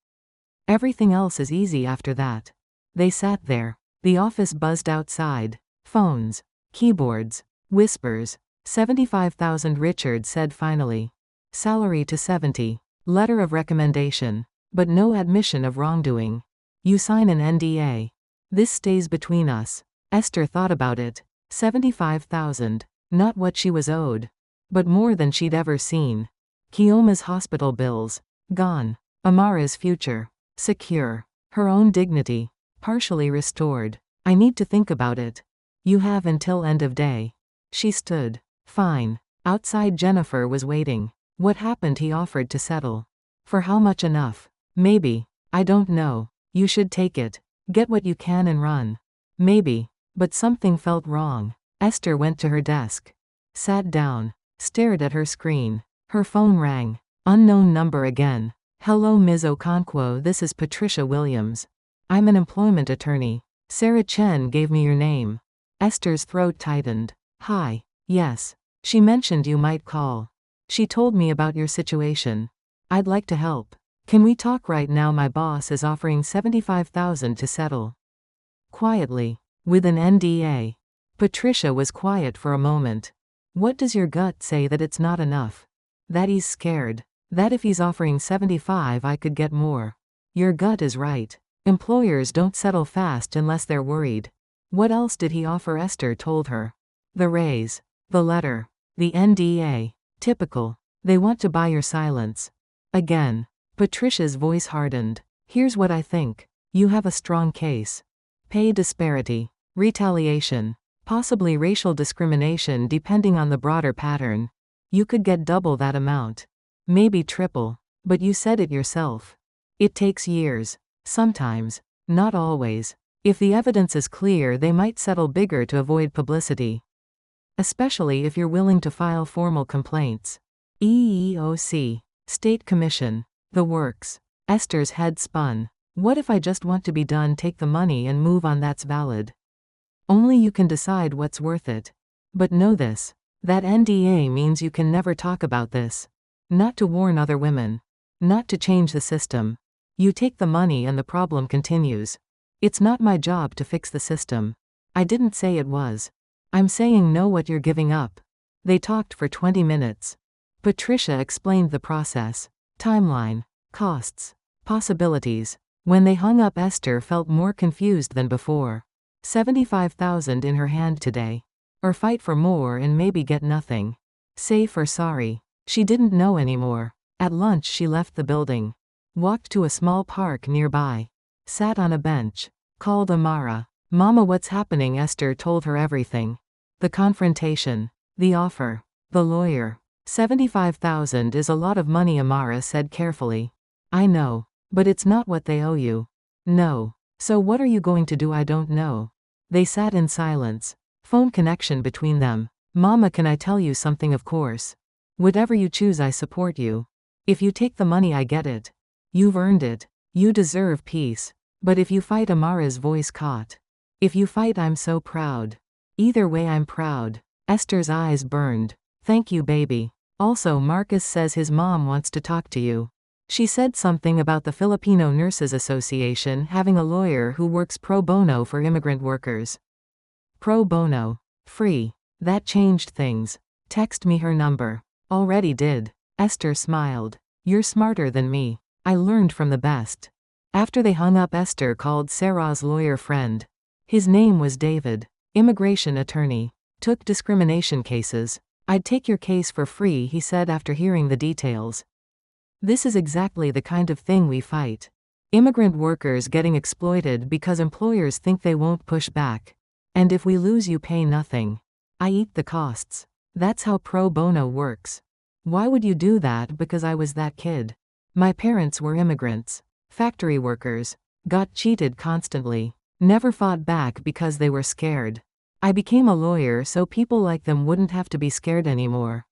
Everything else is easy after that. They sat there. The office buzzed outside. Phones. Keyboards. Whispers. 75,000, Richard said finally. Salary to 70. Letter of recommendation. But no admission of wrongdoing. You sign an NDA. This stays between us. Esther thought about it. 75,000. Not what she was owed. But more than she'd ever seen. Kioma's hospital bills. Gone. Amara's future. Secure. Her own dignity. Partially restored. I need to think about it. You have until end of day. She stood. Fine. Outside Jennifer was waiting. What happened? He offered to settle. For how much? Enough. Maybe. I don't know. You should take it. Get what you can and run. Maybe. But something felt wrong. Esther went to her desk. Sat down. Stared at her screen. Her phone rang. Unknown number again. Hello, Ms. Okonkwo, this is Patricia Williams. I'm an employment attorney. Sarah Chen gave me your name. Esther's throat tightened. Hi. Yes. She mentioned you might call. She told me about your situation. I'd like to help. Can we talk right now? My boss is offering 75,000 to settle. Quietly. With an NDA. Patricia was quiet for a moment. What does your gut say? That it's not enough? That he's scared? That if he's offering 75 I could get more? Your gut is right. Employers don't settle fast unless they're worried. What else did he offer? Esther told her. The raise. The letter. The NDA. Typical. They want to buy your silence. Again. Patricia's voice hardened. Here's what I think. You have a strong case. Pay disparity. Retaliation. Possibly racial discrimination depending on the broader pattern. You could get double that amount. Maybe triple. But you said it yourself. It takes years. Sometimes. Not always. If the evidence is clear, they might settle bigger to avoid publicity. Especially if you're willing to file formal complaints. EEOC. State Commission. The works. Esther's head spun. What if I just want to be done? Take the money and move on. That's valid. Only you can decide what's worth it. But know this. That NDA means you can never talk about this. Not to warn other women. Not to change the system. You take the money and the problem continues. It's not my job to fix the system. I didn't say it was. I'm saying know what you're giving up. They talked for 20 minutes. Patricia explained the process. Timeline. Costs. Possibilities. When they hung up, Esther felt more confused than before. 75,000 in her hand today. Or fight for more and maybe get nothing. Safe or sorry. She didn't know anymore. At lunch she left the building. Walked to a small park nearby. Sat on a bench. Called Amara. Mama, what's happening? Esther told her everything. The confrontation. The offer. The lawyer. 75,000 is a lot of money, Amara said carefully. I know. But it's not what they owe you. No. So what are you going to do? I don't know. They sat in silence. Phone connection between them. Mama, can I tell you something? Of course. Whatever you choose, I support you. If you take the money, I get it. You've earned it. You deserve peace. But if you fight, Amara's voice caught. If you fight, I'm so proud. Either way, I'm proud. Esther's eyes burned. Thank you, baby. Also, Marcus says his mom wants to talk to you. She said something about the Filipino Nurses Association having a lawyer who works pro bono for immigrant workers. Pro bono. Free. That changed things. Text me her number. Already did. Esther smiled. You're smarter than me. I learned from the best. After they hung up, Esther called Sarah's lawyer friend. His name was David. Immigration attorney. Took discrimination cases. I'd take your case for free, he said after hearing the details. This is exactly the kind of thing we fight. Immigrant workers getting exploited because employers think they won't push back. And if we lose, you pay nothing. I eat the costs. That's how pro bono works. Why would you do that? Because I was that kid. My parents were immigrants. Factory workers. Got cheated constantly. Never fought back because they were scared. I became a lawyer so people like them wouldn't have to be scared anymore.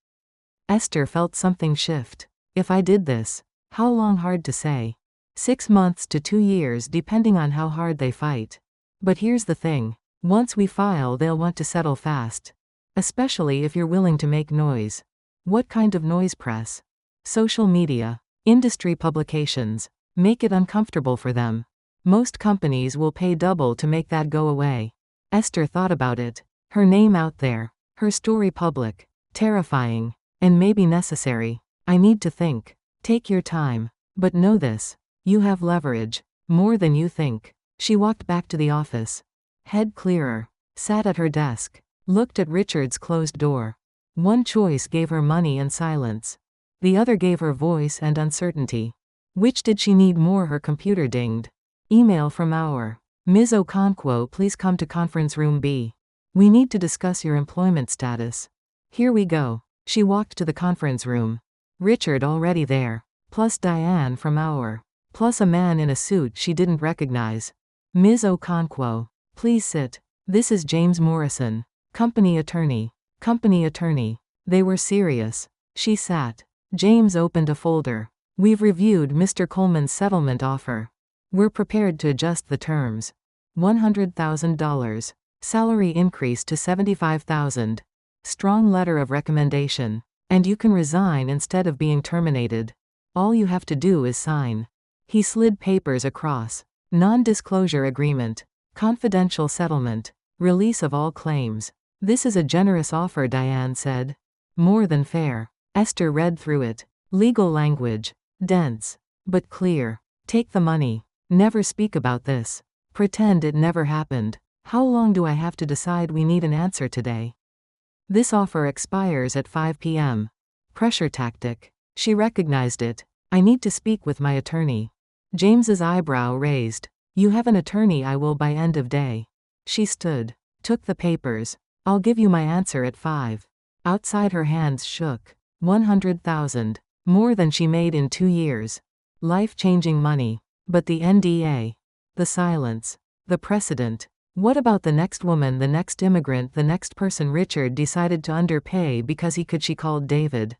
Esther felt something shift. If I did this, how long? Hard to say. 6 months to 2 years depending on how hard they fight. But here's the thing. Once we file, they'll want to settle fast. Especially if you're willing to make noise. What kind of noise? Press. Social media. Industry publications. Make it uncomfortable for them. Most companies will pay double to make that go away. Esther thought about it. Her name out there. Her story public. Terrifying. And maybe necessary. I need to think. Take your time. But know this. You have leverage. More than you think. She walked back to the office. Head clearer. Sat at her desk. Looked at Richard's closed door. One choice gave her money and silence. The other gave her voice and uncertainty. Which did she need more? Her computer dinged. Email from our Ms. Okonkwo, please come to conference room B. We need to discuss your employment status. Here we go. She walked to the conference room. Richard already there. Plus Diane from our. Plus a man in a suit she didn't recognize. Ms. Okonkwo, please sit. This is James Morrison. Company attorney. Company attorney. They were serious. She sat. James opened a folder. We've reviewed Mr. Coleman's settlement offer. We're prepared to adjust the terms. $100,000. Salary increase to $75,000. Strong letter of recommendation. And you can resign instead of being terminated. All you have to do is sign. He slid papers across. Non-disclosure agreement. Confidential settlement. Release of all claims. This is a generous offer, Diane said. More than fair. Esther read through it. Legal language. Dense. But clear. Take the money. Never speak about this. Pretend it never happened. How long do I have to decide? We need an answer today. This offer expires at 5 p.m. Pressure tactic. She recognized it. I need to speak with my attorney. James's eyebrow raised. You have an attorney? I will by end of day. She stood. Took the papers. I'll give you my answer at 5. Outside her hands shook. 100,000. More than she made in 2 years. Life-changing money. But the NDA. The silence. The precedent. What about the next woman, the next immigrant, the next person Richard decided to underpay because he could? She called David.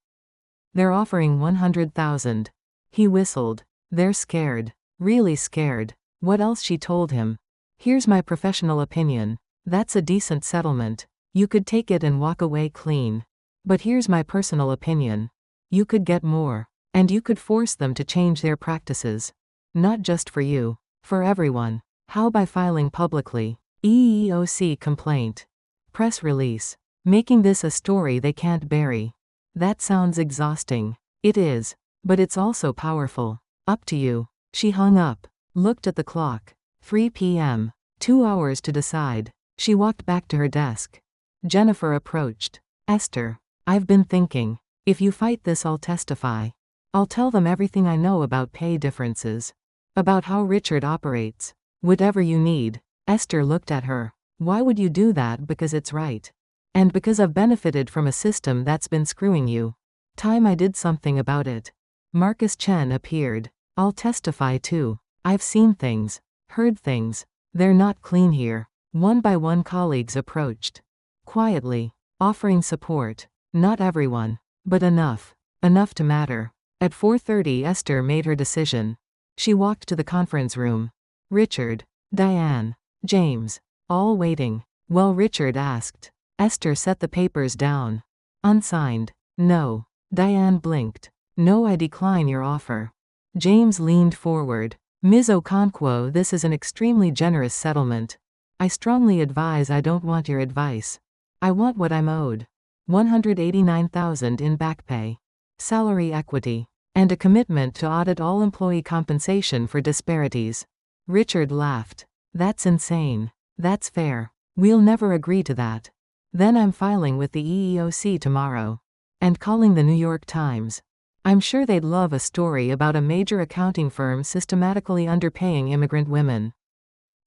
They're offering 100,000. He whistled. They're scared. Really scared. What else? She told him. Here's my professional opinion. That's a decent settlement. You could take it and walk away clean. But here's my personal opinion. You could get more. And you could force them to change their practices. Not just for you. For everyone. How? By filing publicly. EEOC complaint. Press release. Making this a story they can't bury. That sounds exhausting. It is. But it's also powerful. Up to you. She hung up. Looked at the clock. 3 p.m. 2 hours to decide. She walked back to her desk. Jennifer approached. Esther. I've been thinking. If you fight this, I'll testify. I'll tell them everything I know about pay differences. About how Richard operates. Whatever you need. Esther looked at her. Why would you do that? Because it's right. And because I've benefited from a system that's been screwing you. Time I did something about it. Marcus Chen appeared. I'll testify too. I've seen things. Heard things. They're not clean here. One by one colleagues approached. Quietly. Offering support. Not everyone. But enough. Enough to matter. At 4:30 Esther made her decision. She walked to the conference room. Richard. Diane. James. All waiting. Well, Richard asked. Esther set the papers down. Unsigned. No. Diane blinked. No, I decline your offer. James leaned forward. Ms. Okonkwo, this is an extremely generous settlement. I strongly advise I don't want your advice. I want what I'm owed. $189,000 in back pay. Salary equity. And a commitment to audit all employee compensation for disparities. Richard laughed. That's insane. That's fair. We'll never agree to that. Then I'm filing with the EEOC tomorrow. And calling the New York Times. I'm sure they'd love a story about a major accounting firm systematically underpaying immigrant women.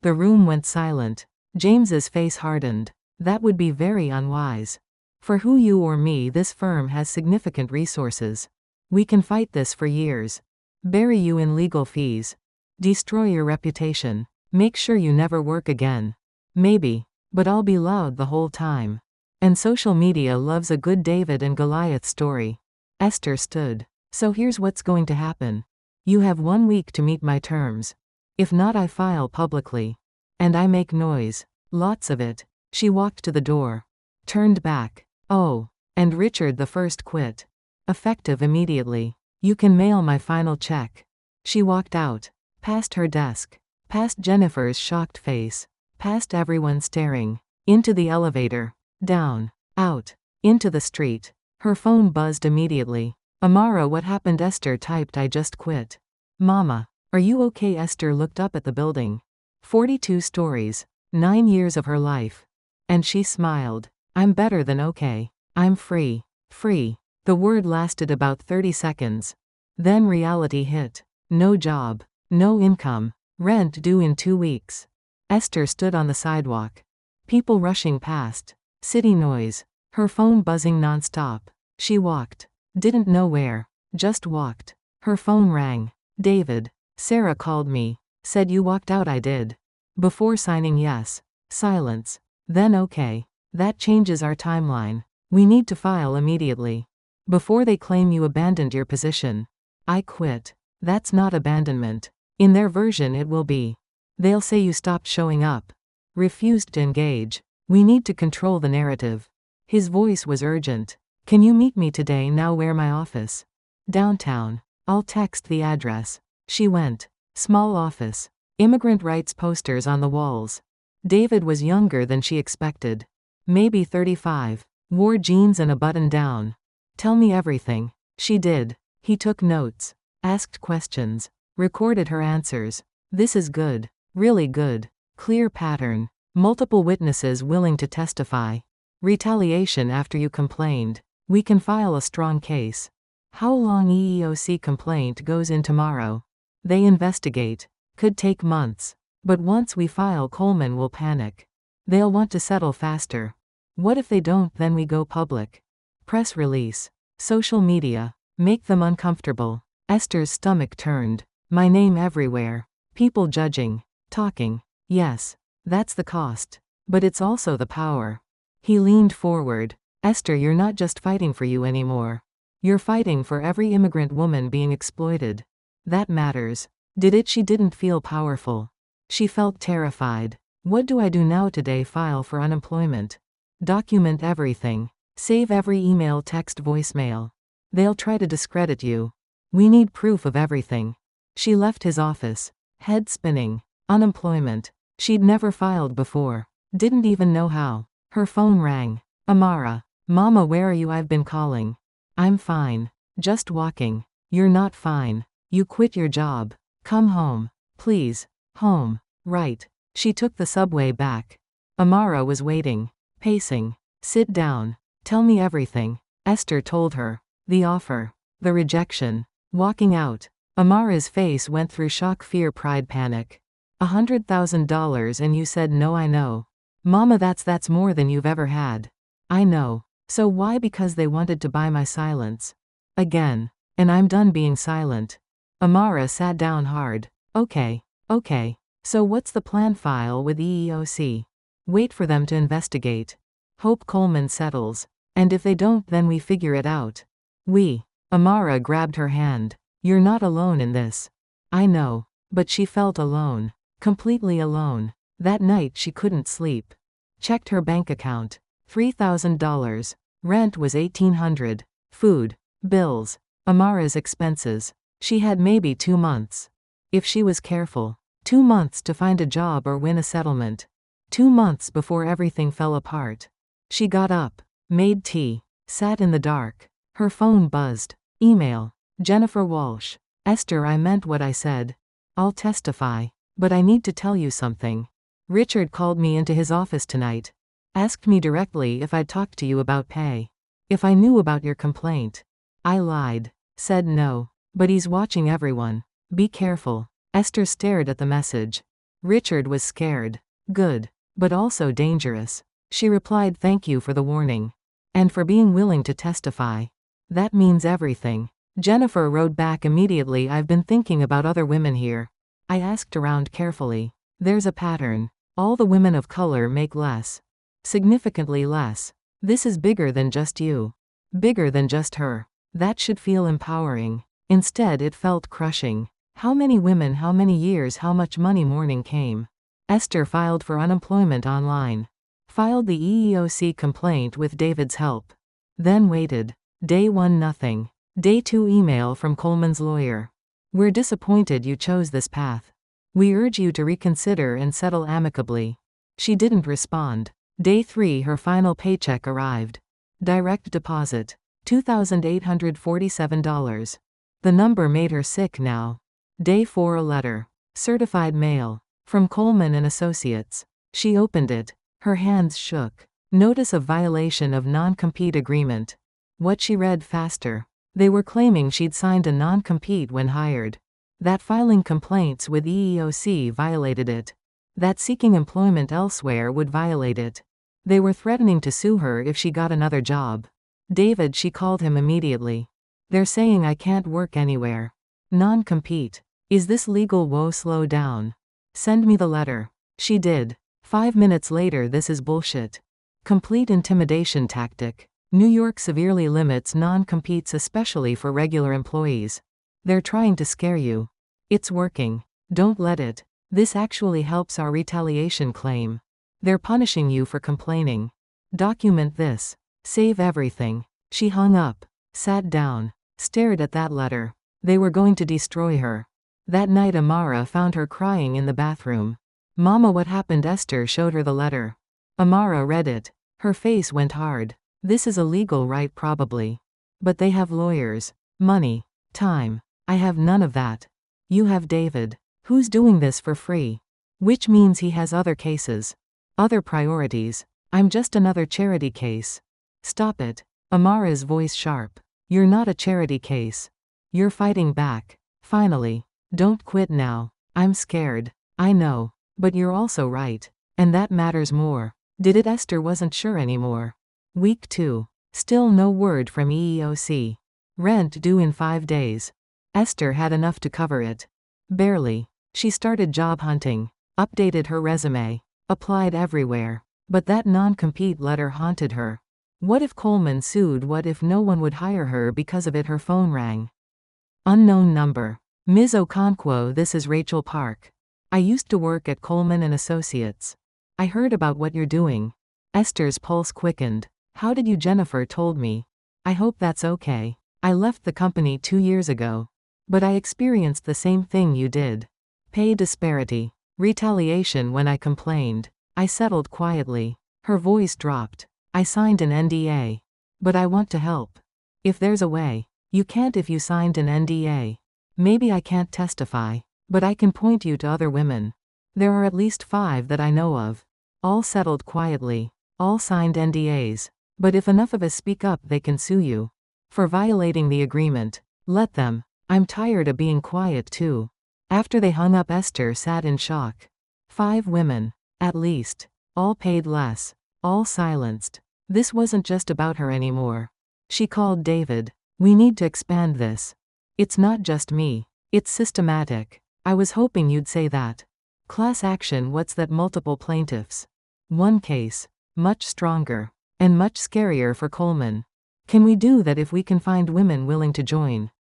The room went silent. James's face hardened. That would be very unwise. For who you or me, this firm has significant resources. We can fight this for years. Bury you in legal fees. Destroy your reputation. Make sure you never work again. Maybe. But I'll be loud the whole time. And social media loves a good David and Goliath story. Esther stood. So here's what's going to happen. You have 1 week to meet my terms. If not, I file publicly. And I make noise. Lots of it. She walked to the door. Turned back. Oh. And Richard the first quit. Effective immediately. You can mail my final check. She walked out. Past her desk. Past Jennifer's shocked face. Past everyone staring. Into the elevator. Down. Out. Into the street. Her phone buzzed immediately. Amara, what happened? Esther typed, I just quit. Mama. Are you okay? Esther looked up at the building. 42 stories. 9 years of her life. And she smiled. I'm better than okay. I'm free. Free. The word lasted about 30 seconds. Then reality hit. No job. No income. Rent due in 2 weeks. Esther stood on the sidewalk. People rushing past. City noise. Her phone buzzing nonstop. She walked. Didn't know where. Just walked. Her phone rang. David. Sarah called me. Said you walked out. I did. Before signing yes. Silence. Then okay. That changes our timeline. We need to file immediately. Before they claim you abandoned your position. I quit. That's not abandonment. In their version it will be. They'll say you stopped showing up. Refused to engage. We need to control the narrative. His voice was urgent. Can you meet me today? Now where? My office. Downtown. I'll text the address. She went. Small office. Immigrant rights posters on the walls. David was younger than she expected. Maybe 35. Wore jeans and a button down. Tell me everything. She did. He took notes. Asked questions. Recorded her answers. This is good. Really good. Clear pattern. Multiple witnesses willing to testify. Retaliation after you complained. We can file a strong case. How long? EEOC complaint goes in tomorrow. They investigate. Could take months. But once we file, Coleman will panic. They'll want to settle faster. What if they don't? Then we go public. Press release. Social media. Make them uncomfortable. Esther's stomach turned. My name everywhere. People judging. Talking. Yes. That's the cost. But it's also the power. He leaned forward. Esther, you're not just fighting for you anymore. You're fighting for every immigrant woman being exploited. That matters. Did it? She didn't feel powerful. She felt terrified. What do I do now? Today file for unemployment. Document everything. Save every email, text, voicemail. They'll try to discredit you. We need proof of everything. She left his office. Head spinning. Unemployment. She'd never filed before. Didn't even know how. Her phone rang. Amara. Mama, where are you? I've been calling. I'm fine. Just walking. You're not fine. You quit your job. Come home. Please. Home. Right. She took the subway back. Amara was waiting. Pacing. Sit down. Tell me everything. Esther told her. The offer. The rejection. Walking out. Amara's face went through shock, fear, pride, panic. $100,000 and you said no. I know. Mama, that's more than you've ever had. I know. So why? Because they wanted to buy my silence. Again. And I'm done being silent. Amara sat down hard. Okay. So what's the plan? File with EEOC. Wait for them to investigate. Hope Coleman settles. And if they don't, then we figure it out. Amara grabbed her hand. You're not alone in this. I know. But she felt alone. Completely alone. That night she couldn't sleep. Checked her bank account. $3,000. Rent was $1,800. Food. Bills. Amara's expenses. She had maybe 2 months. If she was careful. 2 months to find a job or win a settlement. 2 months before everything fell apart. She got up. Made tea. Sat in the dark. Her phone buzzed. Email. Jennifer Walsh. Esther, I meant what I said. I'll testify. But I need to tell you something. Richard called me into his office tonight. Asked me directly if I'd talked to you about pay. If I knew about your complaint. I lied. Said no. But he's watching everyone. Be careful. Esther stared at the message. Richard was scared. Good. But also dangerous. She replied, thank you for the warning. And for being willing to testify. That means everything. Jennifer wrote back immediately, I've been thinking about other women here. I asked around carefully. There's a pattern. All the women of color make less. Significantly less. This is bigger than just you. Bigger than just her. That should feel empowering. Instead it felt crushing. How many women, how many years, how much money? Morning came. Esther filed for unemployment online. Filed the EEOC complaint with David's help. Then waited. Day 1 nothing. Day 2 email from Coleman's lawyer. We're disappointed you chose this path. We urge you to reconsider and settle amicably. She didn't respond. Day 3 her final paycheck arrived. Direct deposit. $2,847. The number made her sick now. Day 4 a letter. Certified mail. From Coleman and Associates. She opened it. Her hands shook. Notice of violation of non-compete agreement. What she read faster. They were claiming she'd signed a non-compete when hired. That filing complaints with EEOC violated it. That seeking employment elsewhere would violate it. They were threatening to sue her if she got another job. David, she called him immediately. They're saying I can't work anywhere. Non-compete. Is this legal? Whoa, slow down. Send me the letter. She did. 5 minutes later, this is bullshit. Complete intimidation tactic. New York severely limits non-competes, especially for regular employees. They're trying to scare you. It's working. Don't let it. This actually helps our retaliation claim. They're punishing you for complaining. Document this. Save everything. She hung up. Sat down. Stared at that letter. They were going to destroy her. That night Amara found her crying in the bathroom. Mama, what happened? Esther showed her the letter. Amara read it. Her face went hard. This is illegal, right? Probably. But they have lawyers. Money. Time. I have none of that. You have David. Who's doing this for free? Which means he has other cases. Other priorities. I'm just another charity case. Stop it. Amara's voice sharp. You're not a charity case. You're fighting back. Finally. Don't quit now. I'm scared. I know. But you're also right. And that matters more. Did it? Esther wasn't sure anymore. Week 2. Still no word from EEOC. Rent due in 5 days. Esther had enough to cover it. Barely. She started job hunting. Updated her resume. Applied everywhere. But that non-compete letter haunted her. What if Coleman sued? What if no one would hire her because of it? Her phone rang. Unknown number. Ms. Okonkwo, this is Rachel Park. I used to work at Coleman and Associates. I heard about what you're doing. Esther's pulse quickened. How did you? Jennifer told me. I hope that's okay. I left the company 2 years ago. But I experienced the same thing you did. Pay disparity. Retaliation when I complained. I settled quietly. Her voice dropped. I signed an NDA. But I want to help. If there's a way. You can't if you signed an NDA. Maybe I can't testify. But I can point you to other women. There are at least 5 that I know of. All settled quietly. All signed NDAs. But if enough of us speak up, they can sue you. For violating the agreement. Let them. I'm tired of being quiet too. After they hung up, Esther sat in shock. 5 women. At least. All paid less. All silenced. This wasn't just about her anymore. She called David. We need to expand this. It's not just me. It's systematic. I was hoping you'd say that. Class action. What's that? Multiple plaintiffs. One case. Much stronger. And much scarier for Coleman. Can we do that if we can find women willing to join?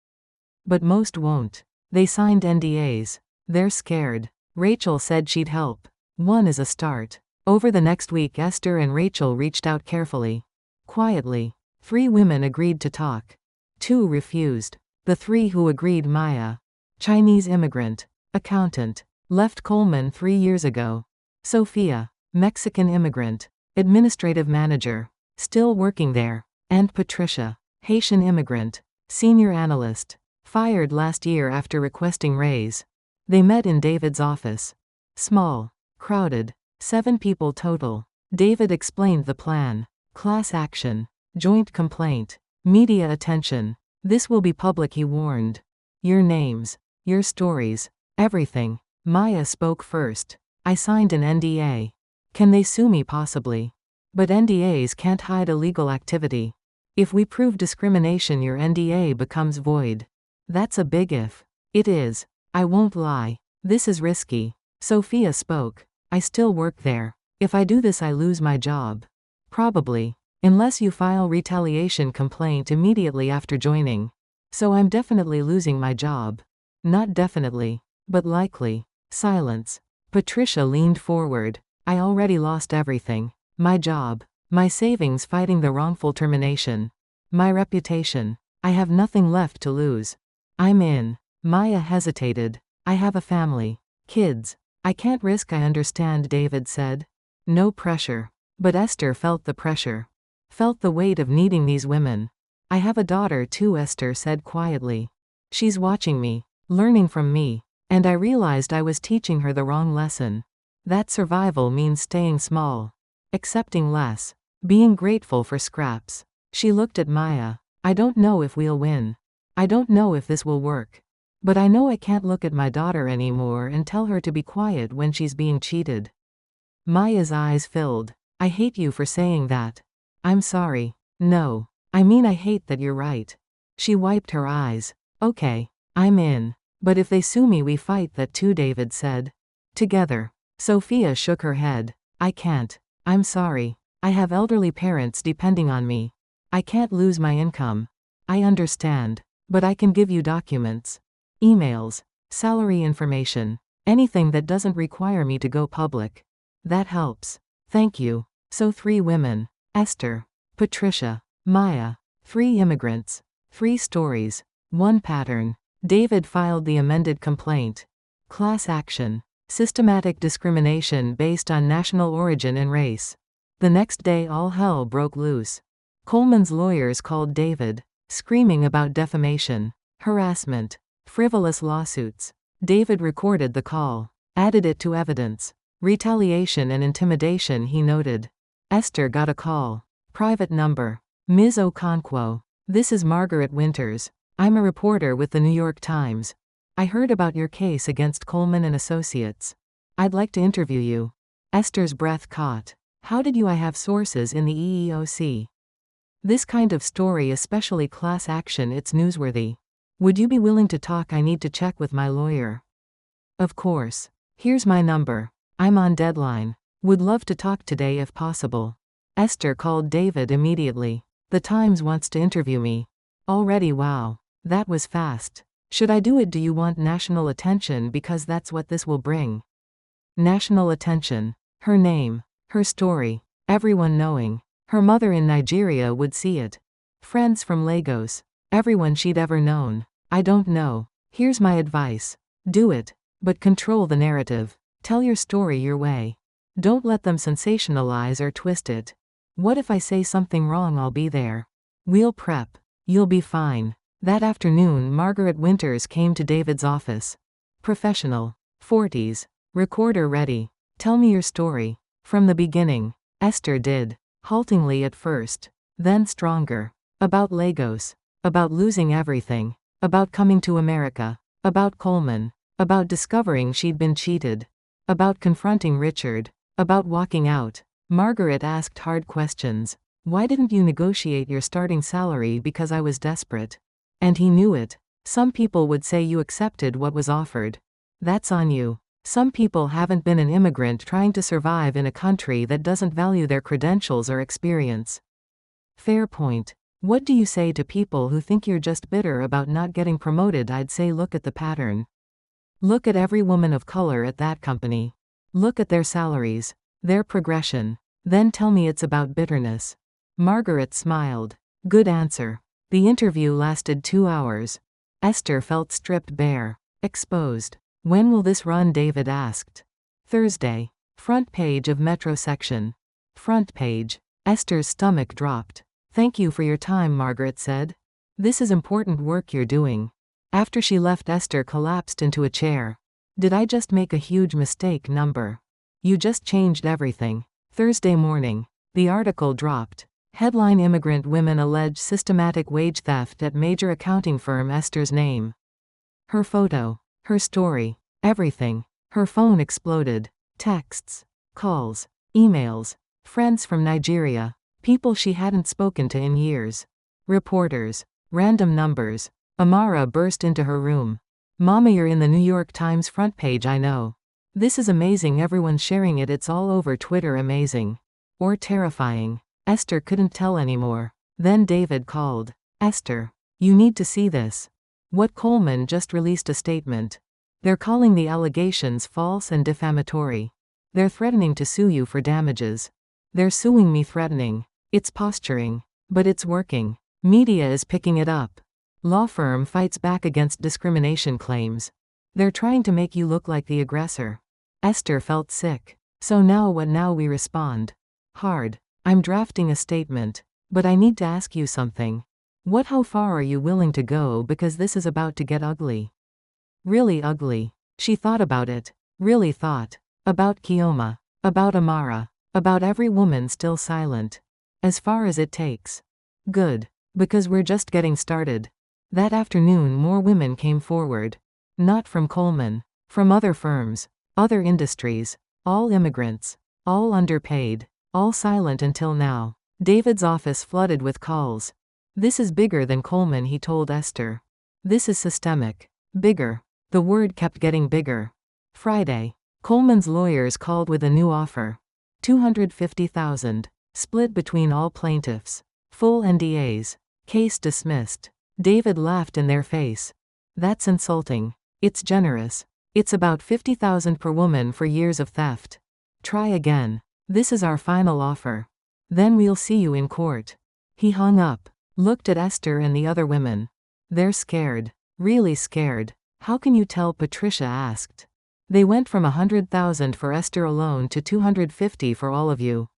But most won't. They signed NDAs. They're scared. Rachel said she'd help. One is a start. Over the next week, Esther and Rachel reached out carefully. Quietly. 3 women agreed to talk. 2 refused. The 3 who agreed: Maya, Chinese immigrant, accountant, left Coleman 3 years ago. Sophia, Mexican immigrant, administrative manager, still working there. And Patricia, Haitian immigrant, senior analyst, fired last year after requesting raise. They met in David's office. Small, crowded, 7 people total. David explained the plan. Class action, joint complaint, media attention. This will be public, he warned. Your names, your stories, everything. Maya spoke first. I signed an NDA. Can they sue me? Possibly. But NDAs can't hide illegal activity. If we prove discrimination, your NDA becomes void. That's a big if. It is. I won't lie. This is risky. Sophia spoke. I still work there. If I do this, I lose my job. Probably. Unless you file retaliation complaint immediately after joining. So I'm definitely losing my job. Not definitely, but likely. Silence. Patricia leaned forward. I already lost everything. My job. My savings fighting the wrongful termination. My reputation. I have nothing left to lose. I'm in. Maya hesitated. I have a family. Kids. I can't risk. I understand, David said. No pressure. But Esther felt the pressure. Felt the weight of needing these women. I have a daughter too, Esther said quietly. She's watching me, learning from me, and I realized I was teaching her the wrong lesson. That survival means staying small, accepting less, being grateful for scraps. She looked at Maya. I don't know if we'll win. I don't know if this will work. But I know I can't look at my daughter anymore and tell her to be quiet when she's being cheated. Maya's eyes filled. I hate you for saying that. I'm sorry. No. I mean, I hate that you're right. She wiped her eyes. Okay. I'm in. But if they sue me, we fight that too, David said. Together. Sophia shook her head. I can't. I'm sorry. I have elderly parents depending on me. I can't lose my income. I understand. But I can give you documents. Emails. Salary information. Anything that doesn't require me to go public. That helps. Thank you. So 3 women. Esther. Patricia. Maya. 3 immigrants. 3 stories. 1 pattern. David filed the amended complaint. Class action. Systematic discrimination based on national origin and race. The next day, all hell broke loose. Coleman's lawyers called David, screaming about defamation, harassment, frivolous lawsuits. David recorded the call, added it to evidence. Retaliation and intimidation, he noted. Esther got a call. Private number. Ms. Okonkwo. This is Margaret Winters. I'm a reporter with the New York Times. I heard about your case against Coleman and Associates. I'd like to interview you. Esther's breath caught. How did you? I have sources in the EEOC. This kind of story, especially class action, it's newsworthy. Would you be willing to talk? I need to check with my lawyer. Of course. Here's my number. I'm on deadline. Would love to talk today if possible. Esther called David immediately. The Times wants to interview me. Already? Wow. That was fast. Should I do it? Do you want national attention? Because that's what this will bring. National attention. Her name. Her story. Everyone knowing. Her mother in Nigeria would see it. Friends from Lagos. Everyone she'd ever known. I don't know. Here's my advice. Do it. But control the narrative. Tell your story your way. Don't let them sensationalize or twist it. What if I say something wrong? I'll be there. We'll prep. You'll be fine. That afternoon, Margaret Winters came to David's office. Professional. 40s. Recorder ready. Tell me your story. From the beginning. Esther did. Haltingly at first. Then stronger. About Lagos. About losing everything. About coming to America. About Coleman. About discovering she'd been cheated. About confronting Richard. About walking out. Margaret asked hard questions. Why didn't you negotiate your starting salary? Because I was desperate. And he knew it. Some people would say you accepted what was offered. That's on you. Some people haven't been an immigrant trying to survive in a country that doesn't value their credentials or experience. Fair point. What do you say to people who think you're just bitter about not getting promoted? I'd say look at the pattern. Look at every woman of color at that company. Look at their salaries, their progression. Then tell me it's about bitterness. Margaret smiled. Good answer. The interview lasted 2 hours. Esther felt stripped bare, exposed. When will this run? David asked. Thursday. Front page of Metro section. Front page. Esther's stomach dropped. Thank you for your time, Margaret said. This is important work you're doing. After she left, Esther collapsed into a chair. Did I just make a huge mistake? You just changed everything. Thursday morning. The article dropped. Headline: Immigrant women allege systematic wage theft at major accounting firm. Esther's name. Her photo. Her story. Everything. Her phone exploded. Texts. Calls. Emails. Friends from Nigeria. People she hadn't spoken to in years. Reporters. Random numbers. Amara burst into her room. Mama, you're in the New York Times front page. I know. This is amazing. Everyone's sharing it. It's all over Twitter. Amazing. Or terrifying. Esther couldn't tell anymore. Then David called. Esther. You need to see this. What? Coleman just released a statement. They're calling the allegations false and defamatory. They're threatening to sue you for damages. They're suing me. Threatening. It's posturing. But it's working. Media is picking it up. Law firm fights back against discrimination claims. They're trying to make you look like the aggressor. Esther felt sick. So now what? Now we respond. Hard. I'm drafting a statement. But I need to ask you something. What? How far are you willing to go? Because this is about to get ugly. Really ugly. She thought about it. Really thought. About Kioma. About Amara. About every woman still silent. As far as it takes. Good. Because we're just getting started. That afternoon more women came forward. Not from Coleman. From other firms. Other industries. All immigrants. All underpaid. All silent until now. David's office flooded with calls. This is bigger than Coleman, he told Esther. This is systemic. Bigger. The word kept getting bigger. Friday. Coleman's lawyers called with a new offer. $250,000. Split between all plaintiffs. Full NDAs. Case dismissed. David laughed in their face. That's insulting. It's generous. It's about $50,000 per woman for years of theft. Try again. This is our final offer. Then we'll see you in court. He hung up. Looked at Esther and the other women. They're scared. Really scared. How can you tell? Patricia asked. They went from $100,000 for Esther alone to $250,000 for all of you.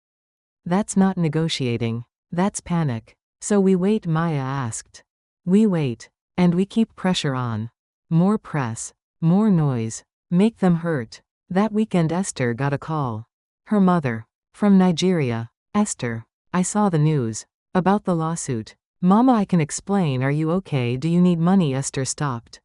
That's not negotiating. That's panic. So we wait? Maya asked. We wait. And we keep pressure on. More press. More noise. Make them hurt. That weekend Esther got a call. Her mother. From Nigeria. Esther. I saw the news. About the lawsuit. Mama, I can explain. Are you okay? Do you need money? Esther stopped.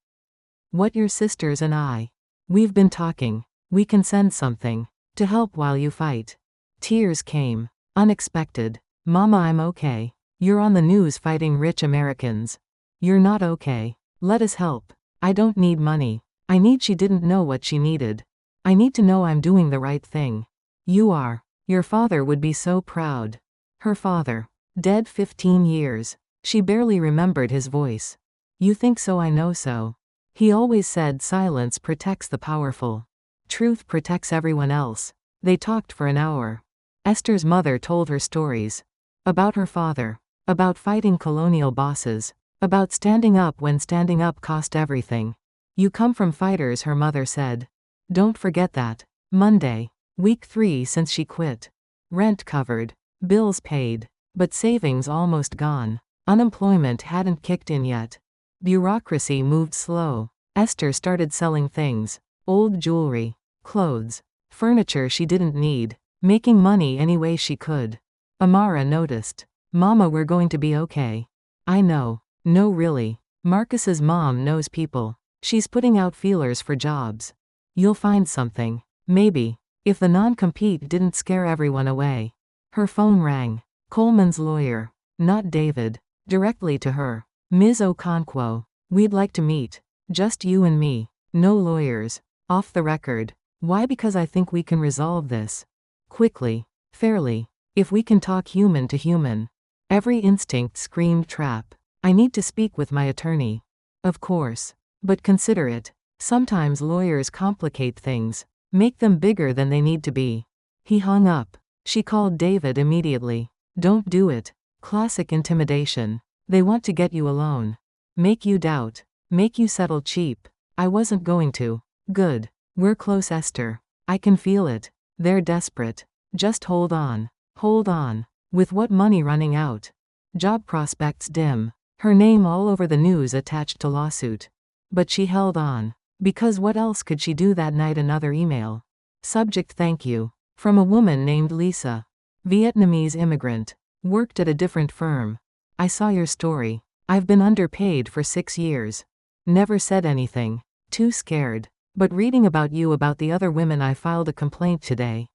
What? Your sisters and I. We've been talking. We can send something. To help while you fight. Tears came. Unexpected. Mama, I'm okay. You're on the news fighting rich Americans. You're not okay. Let us help. I don't need money. I need. She didn't know what she needed. I need to know I'm doing the right thing. You are. Your father would be so proud. Her father. Dead 15 years. She barely remembered his voice. You think so? I know so. He always said silence protects the powerful. Truth protects everyone else. They talked for an hour. Esther's mother told her stories. About her father. About fighting colonial bosses. About standing up when standing up cost everything. You come from fighters, her mother said. Don't forget that. Monday. Week 3 since she quit. Rent covered. Bills paid. But savings almost gone. Unemployment hadn't kicked in yet. Bureaucracy moved slow. Esther started selling things. Old jewelry. Clothes. Furniture she didn't need. Making money any way she could. Amara noticed. Mama, we're going to be okay. I know. No, really. Marcus's mom knows people. She's putting out feelers for jobs. You'll find something. Maybe. If the non-compete didn't scare everyone away. Her phone rang. Coleman's lawyer. Not David. Directly to her. Ms. Okonkwo. We'd like to meet. Just you and me. No lawyers. Off the record. Why? Because I think we can resolve this. Quickly. Fairly. If we can talk human to human. Every instinct screamed trap. I need to speak with my attorney. Of course. But consider it. Sometimes lawyers complicate things. Make them bigger than they need to be. He hung up. She called David immediately. Don't do it. Classic intimidation. They want to get you alone. Make you doubt. Make you settle cheap. I wasn't going to. Good. We're close, Esther. I can feel it. They're desperate. Just hold on. Hold on. With what money running out? Job prospects dim. Her name all over the news attached to lawsuit. But she held on. Because what else could she do that night? Another email. Subject: thank you. From a woman named Lisa. Vietnamese immigrant. Worked at a different firm. I saw your story. I've been underpaid for 6 years. Never said anything. Too scared. But reading about you, about the other women, I filed a complaint today.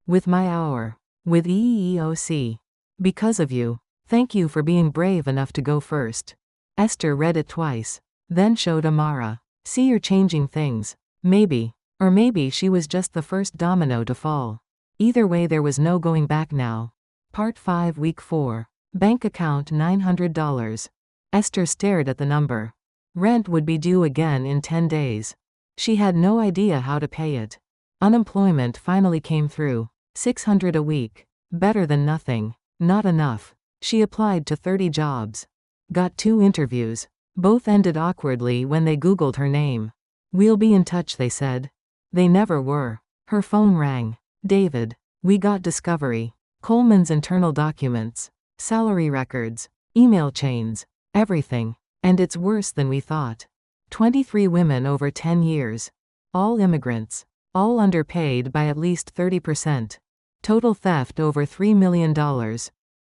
With my hour. With EEOC. Because of you. Thank you for being brave enough to go first. Esther read it twice. Then showed Amara. See, you're changing things. Maybe. Or maybe she was just the first domino to fall. Either way, there was no going back now. Part 5, Week 4. Bank account $900. Esther stared at the number. Rent would be due again in 10 days. She had no idea how to pay it. Unemployment finally came through. $600 a week. Better than nothing. Not enough. She applied to 30 jobs. Got 2 interviews. Both ended awkwardly when they Googled her name. We'll be in touch, they said. They never were. Her phone rang. David. We got discovery. Coleman's internal documents. Salary records. Email chains. Everything. And it's worse than we thought. 23 women over 10 years. All immigrants. All underpaid by at least 30%. Total theft over $3 million.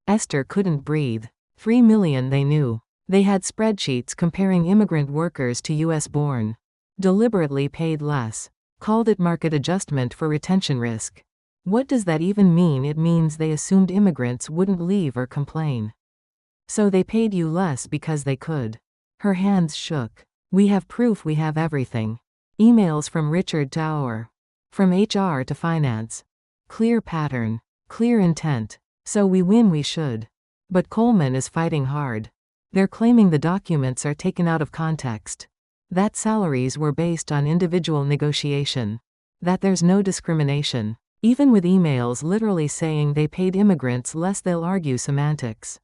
Esther couldn't breathe. $3 million, they knew. They had spreadsheets comparing immigrant workers to US-born. Deliberately paid less. Called it market adjustment for retention risk. What does that even mean? It means they assumed immigrants wouldn't leave or complain. So they paid you less because they could. Her hands shook. We have proof, we have everything. Emails from Richard to our. From HR to finance. Clear pattern. Clear intent. So we win, we should. But Coleman is fighting hard. They're claiming the documents are taken out of context. That salaries were based on individual negotiation. That there's no discrimination. Even with emails literally saying they paid immigrants less, they'll argue semantics.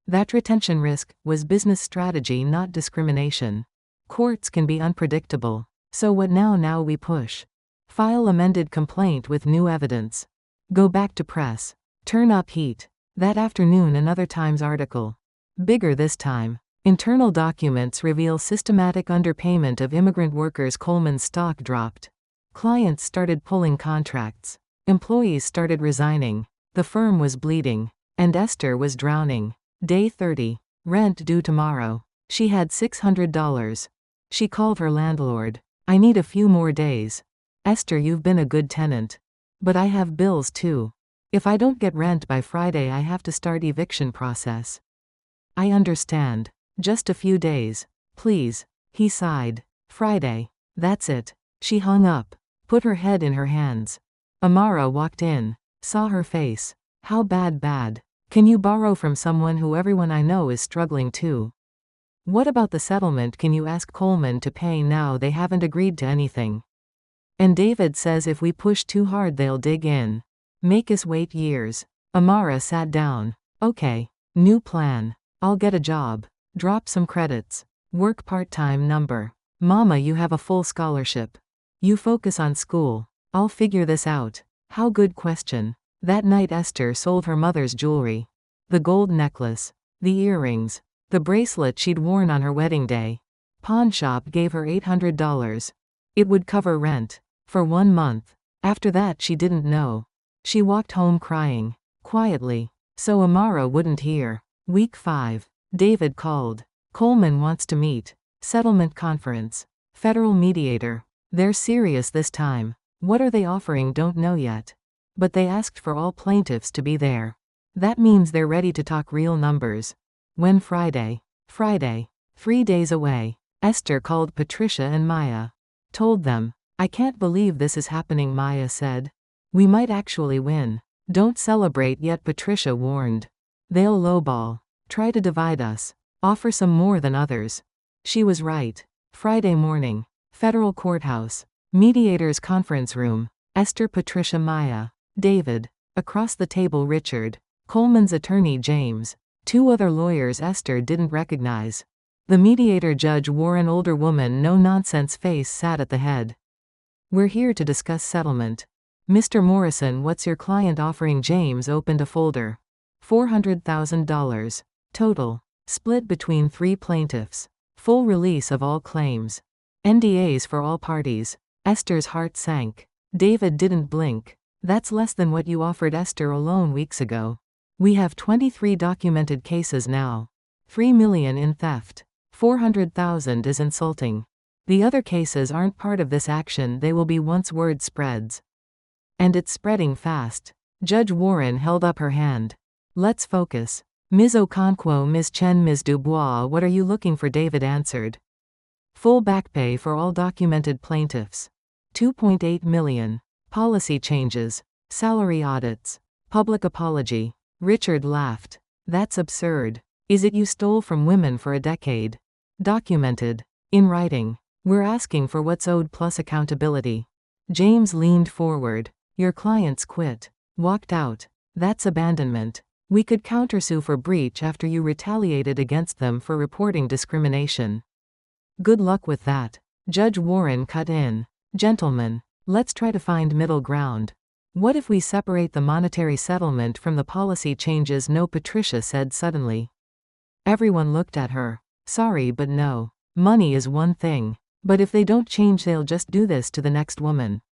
That retention risk was business strategy, not discrimination. Courts can be unpredictable. So what now? Now we push. File amended complaint with new evidence. Go back to press. Turn up heat. That afternoon, another Times article. Bigger this time. Internal documents reveal systematic underpayment of immigrant workers. Coleman's stock dropped. Clients started pulling contracts. Employees started resigning. The firm was bleeding. And Esther was drowning. Day 30. Rent due tomorrow. She had $600. She called her landlord. I need a few more days. Esther, you've been a good tenant. But I have bills too. If I don't get rent by Friday, I have to start eviction process. I understand. Just a few days. Please. He sighed. Friday. That's it. She hung up. Put her head in her hands. Amara walked in. Saw her face. How bad? Can you borrow from someone who everyone I know is struggling too? What about the settlement? Can you ask Coleman to pay now? They haven't agreed to anything. And David says if we push too hard they'll dig in. Make us wait years. Amara sat down. Okay. New plan. I'll get a job. Drop some credits. Work part-time. Number. Mama, you have a full scholarship. You focus on school. I'll figure this out. How good question. That night Esther sold her mother's jewelry. The gold necklace. The earrings. The bracelet she'd worn on her wedding day. Pawn shop gave her $800. It would cover rent. For 1 month. After that she didn't know. She walked home crying. Quietly. So Amara wouldn't hear. Week 5. David called. Coleman wants to meet. Settlement conference. Federal mediator. They're serious this time. What are they offering? Don't know yet. But they asked for all plaintiffs to be there. That means they're ready to talk real numbers. When Friday? Friday. 3 days away. Esther called Patricia and Maya. Told them. I can't believe this is happening, Maya said. We might actually win. Don't celebrate yet, Patricia warned. They'll lowball. Try to divide us. Offer some more than others. She was right. Friday morning. Federal courthouse. Mediators conference room. Esther, Patricia, Maya. David. Across the table, Richard. Coleman's attorney, James. 2 other lawyers Esther didn't recognize. The mediator judge wore an older woman, no-nonsense face, sat at the head. We're here to discuss settlement. Mr. Morrison, what's your client offering? James opened a folder. $400,000. Total. Split between 3 plaintiffs. Full release of all claims. NDAs for all parties. Esther's heart sank. David didn't blink. That's less than what you offered Esther alone weeks ago. We have 23 documented cases now. $3 million in theft. $400,000 is insulting. The other cases aren't part of this action, they will be once word spreads. And it's spreading fast. Judge Warren held up her hand. Let's focus. Ms. Okonkwo, Ms. Chen, Ms. Dubois, what are you looking for? David answered. Full back pay for all documented plaintiffs. $2.8 million. Policy changes. Salary audits. Public apology. Richard laughed. That's absurd. Is it you stole from women for a decade? Documented. In writing. We're asking for what's owed plus accountability. James leaned forward. Your clients quit. Walked out. That's abandonment. We could countersue for breach after you retaliated against them for reporting discrimination. Good luck with that. Judge Warren cut in. Gentlemen, let's try to find middle ground. What if we separate the monetary settlement from the policy changes? No, Patricia said suddenly. Everyone looked at her. Sorry, but no. Money is one thing. But if they don't change, they'll just do this to the next woman.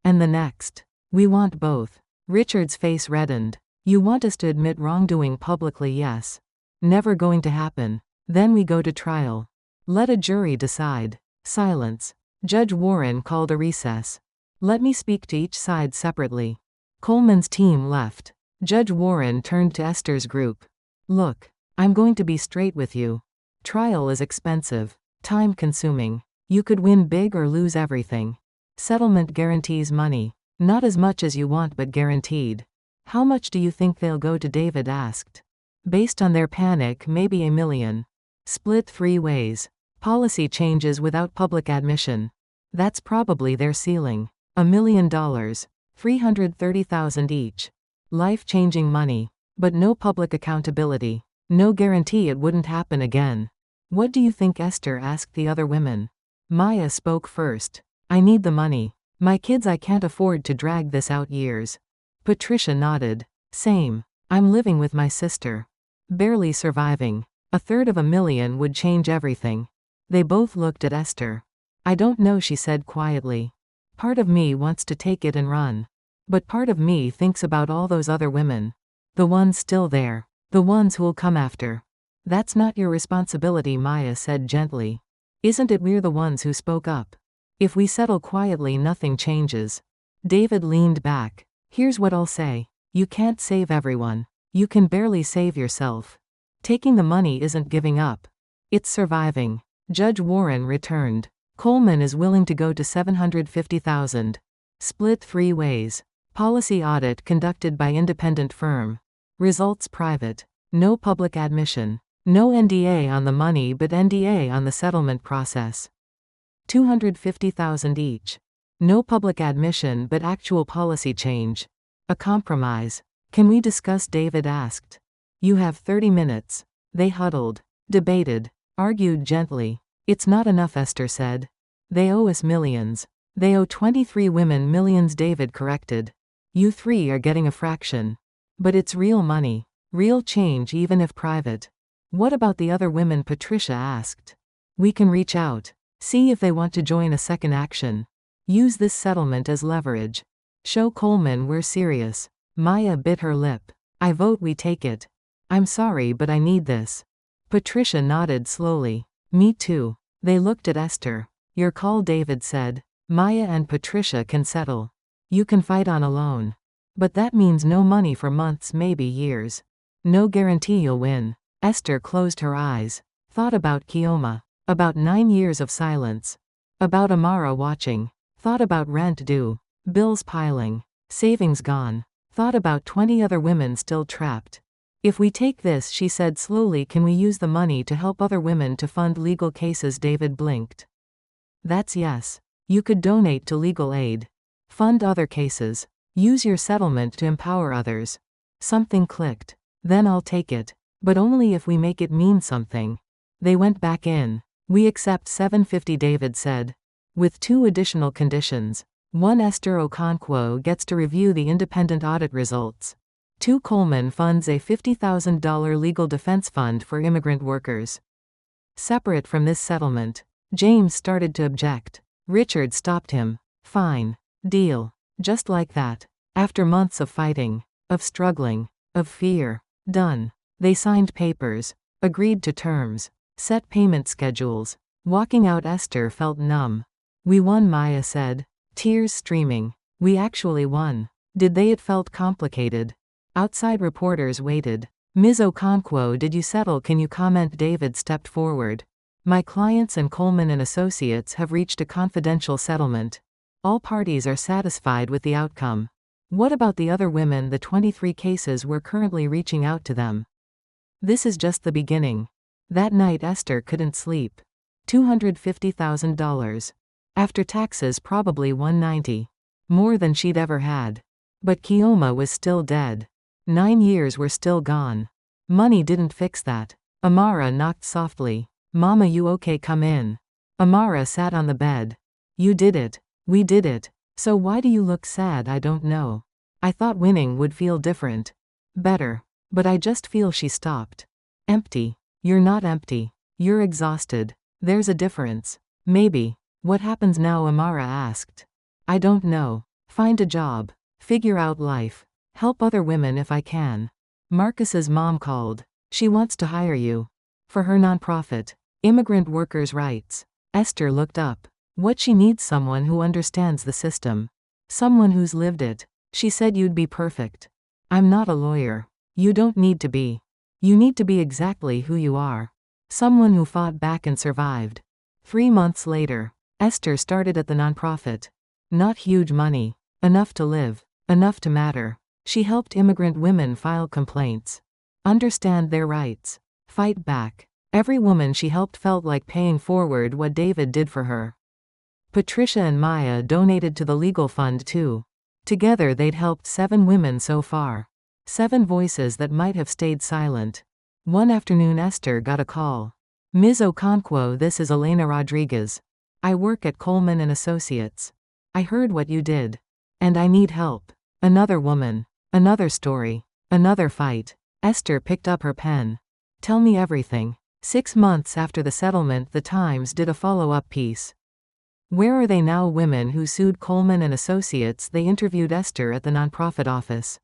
And the next. We want both. Richard's face reddened. You want us to admit wrongdoing publicly? Yes. Never going to happen. Then we go to trial. Let a jury decide. Silence. Judge Warren called a recess. Let me speak to each side separately. Coleman's team left. Judge Warren turned to Esther's group. Look, I'm going to be straight with you. Trial is expensive. Time-consuming. You could win big or lose everything. Settlement guarantees money. Not as much as you want, but guaranteed. How much do you think they'll go to? David asked. Based on their panic, maybe $1 million. Split 3 ways. Policy changes without public admission. That's probably their ceiling. $1 million. $330,000 each. Life-changing money. But no public accountability. No guarantee it wouldn't happen again. What do you think? Esther asked the other women. Maya spoke first. I need the money. My kids, I can't afford to drag this out years. Patricia nodded. Same. I'm living with my sister. Barely surviving. $300,000 million would change everything. They both looked at Esther. I don't know, she said quietly. Part of me wants to take it and run. But part of me thinks about all those other women. The ones still there. The ones who'll come after. That's not your responsibility, Maya said gently. Isn't it? We're the ones who spoke up. If we settle quietly, nothing changes. David leaned back. Here's what I'll say. You can't save everyone. You can barely save yourself. Taking the money isn't giving up. It's surviving. Judge Warren returned. Coleman is willing to go to $750,000. Split 3 ways. Policy audit conducted by independent firm. Results private. No public admission. No NDA on the money, but NDA on the settlement process. $250,000 each. No public admission, but actual policy change. A compromise. Can we discuss? David asked. You have 30 minutes. They huddled. Debated. Argued gently. It's not enough, Esther said. They owe us millions. They owe 23 women millions, David corrected. You 3 are getting a fraction. But it's real money. Real change, even if private. What about the other women? Patricia asked. We can reach out. See if they want to join a second action. Use this settlement as leverage. Show Coleman we're serious. Maya bit her lip. I vote we take it. I'm sorry, but I need this. Patricia nodded slowly. Me too. They looked at Esther. Your call, David said. Maya and Patricia can settle. You can fight on alone. But that means no money for months, maybe years. No guarantee you'll win. Esther closed her eyes. Thought about Kioma. About 9 years of silence. About Amara watching. Thought about rent due. Bills piling. Savings gone. Thought about 20 other women still trapped. If we take this, she said slowly, can we use the money to help other women to fund legal cases? David blinked. That's yes. You could donate to legal aid. Fund other cases. Use your settlement to empower others. Something clicked. Then I'll take it. But only if we make it mean something. They went back in. We accept $750, David said. With 2 additional conditions. 1. Esther Okonkwo gets to review the independent audit results. 2. Coleman funds a $50,000 legal defense fund for immigrant workers. Separate from this settlement. James started to object. Richard stopped him. Fine. Deal. Just like that. After months of fighting. Of struggling. Of fear. Done. They signed papers. Agreed to terms. Set payment schedules. Walking out, Esther felt numb. We won, Maya said. Tears streaming. We actually won. Did they? It felt complicated. Outside reporters waited. Ms. Okonkwo, did you settle? Can you comment? David stepped forward. My clients and Coleman and Associates have reached a confidential settlement. All parties are satisfied with the outcome. What about the other women? The 23 cases we're currently reaching out to them. This is just the beginning. That night Esther couldn't sleep. $250,000. After taxes probably $190. More than she'd ever had. But Kioma was still dead. 9 years were still gone. Money didn't fix that. Amara knocked softly. Mama, you okay? Come in. Amara sat on the bed. You did it. We did it. So why do you look sad? I don't know. I thought winning would feel different. Better. But I just feel. She stopped. Empty. You're not empty. You're exhausted. There's a difference. Maybe. What happens now? Amara asked. I don't know. Find a job. Figure out life. Help other women if I can. Marcus's mom called. She wants to hire you. For her nonprofit. Immigrant Workers' Rights. Esther looked up. What she needs? Someone who understands the system. Someone who's lived it. She said you'd be perfect. I'm not a lawyer. You don't need to be. You need to be exactly who you are. Someone who fought back and survived. 3 months later. Esther started at the nonprofit. Not huge money. Enough to live. Enough to matter. She helped immigrant women file complaints. Understand their rights. Fight back. Every woman she helped felt like paying forward what David did for her. Patricia and Maya donated to the legal fund too. Together they'd helped 7 women so far. 7 voices that might have stayed silent. One afternoon Esther got a call. Ms. Okonkwo, this is Elena Rodriguez. I work at Coleman and Associates. I heard what you did. And I need help. Another woman. Another story. Another fight. Esther picked up her pen. Tell me everything. 6 months after the settlement, the Times did a follow-up piece. Where are they now? Women who sued Coleman and Associates. They interviewed Esther at the nonprofit office.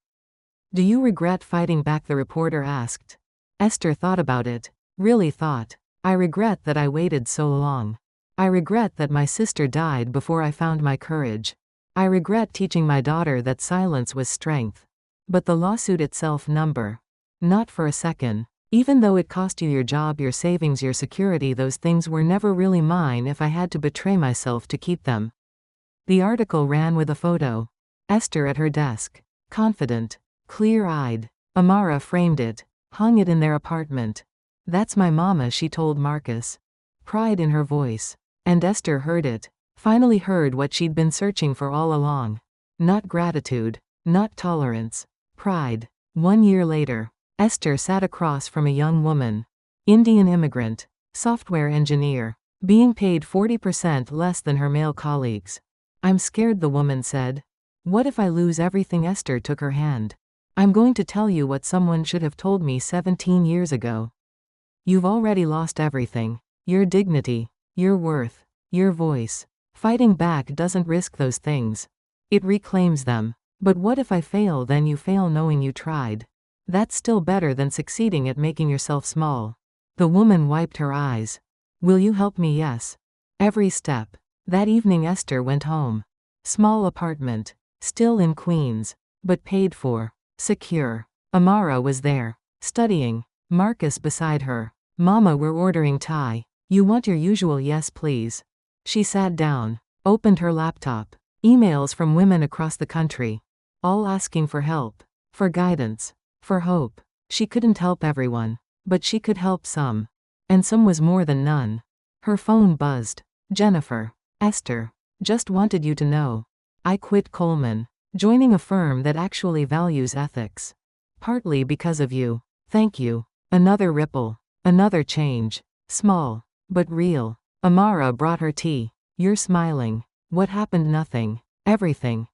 Do you regret fighting back? The reporter asked. Esther thought about it. Really thought. I regret that I waited so long. I regret that my sister died before I found my courage. I regret teaching my daughter that silence was strength. But the lawsuit itself, number. Not for a second. Even though it cost you your job, your savings, your security, those things were never really mine if I had to betray myself to keep them. The article ran with a photo. Esther at her desk. Confident. Clear-eyed. Amara framed it. Hung it in their apartment. That's my mama, she told Marcus. Pride in her voice. And Esther heard it. Finally heard what she'd been searching for all along. Not gratitude. Not tolerance. Pride. 1 year later. Esther sat across from a young woman. Indian immigrant. Software engineer. Being paid 40% less than her male colleagues. I'm scared, the woman said. What if I lose everything? Esther took her hand. I'm going to tell you what someone should have told me 17 years ago. You've already lost everything. Your dignity. Your worth. Your voice. Fighting back doesn't risk those things. It reclaims them. But what if I fail? Then you fail knowing you tried. That's still better than succeeding at making yourself small. The woman wiped her eyes. Will you help me? Yes. Every step. That evening Esther went home. Small apartment. Still in Queens. But paid for. Secure. Amara was there. Studying. Marcus beside her. Mama, we're ordering Thai. You want your usual yes please? She sat down. Opened her laptop. Emails from women across the country. All asking for help. For guidance. For hope. She couldn't help everyone. But she could help some. And some was more than none. Her phone buzzed. Jennifer. Esther. Just wanted you to know. I quit Coleman. Joining a firm that actually values ethics. Partly because of you. Thank you. Another ripple. Another change. Small. But real. Amara brought her tea. You're smiling. What happened? Nothing. Everything.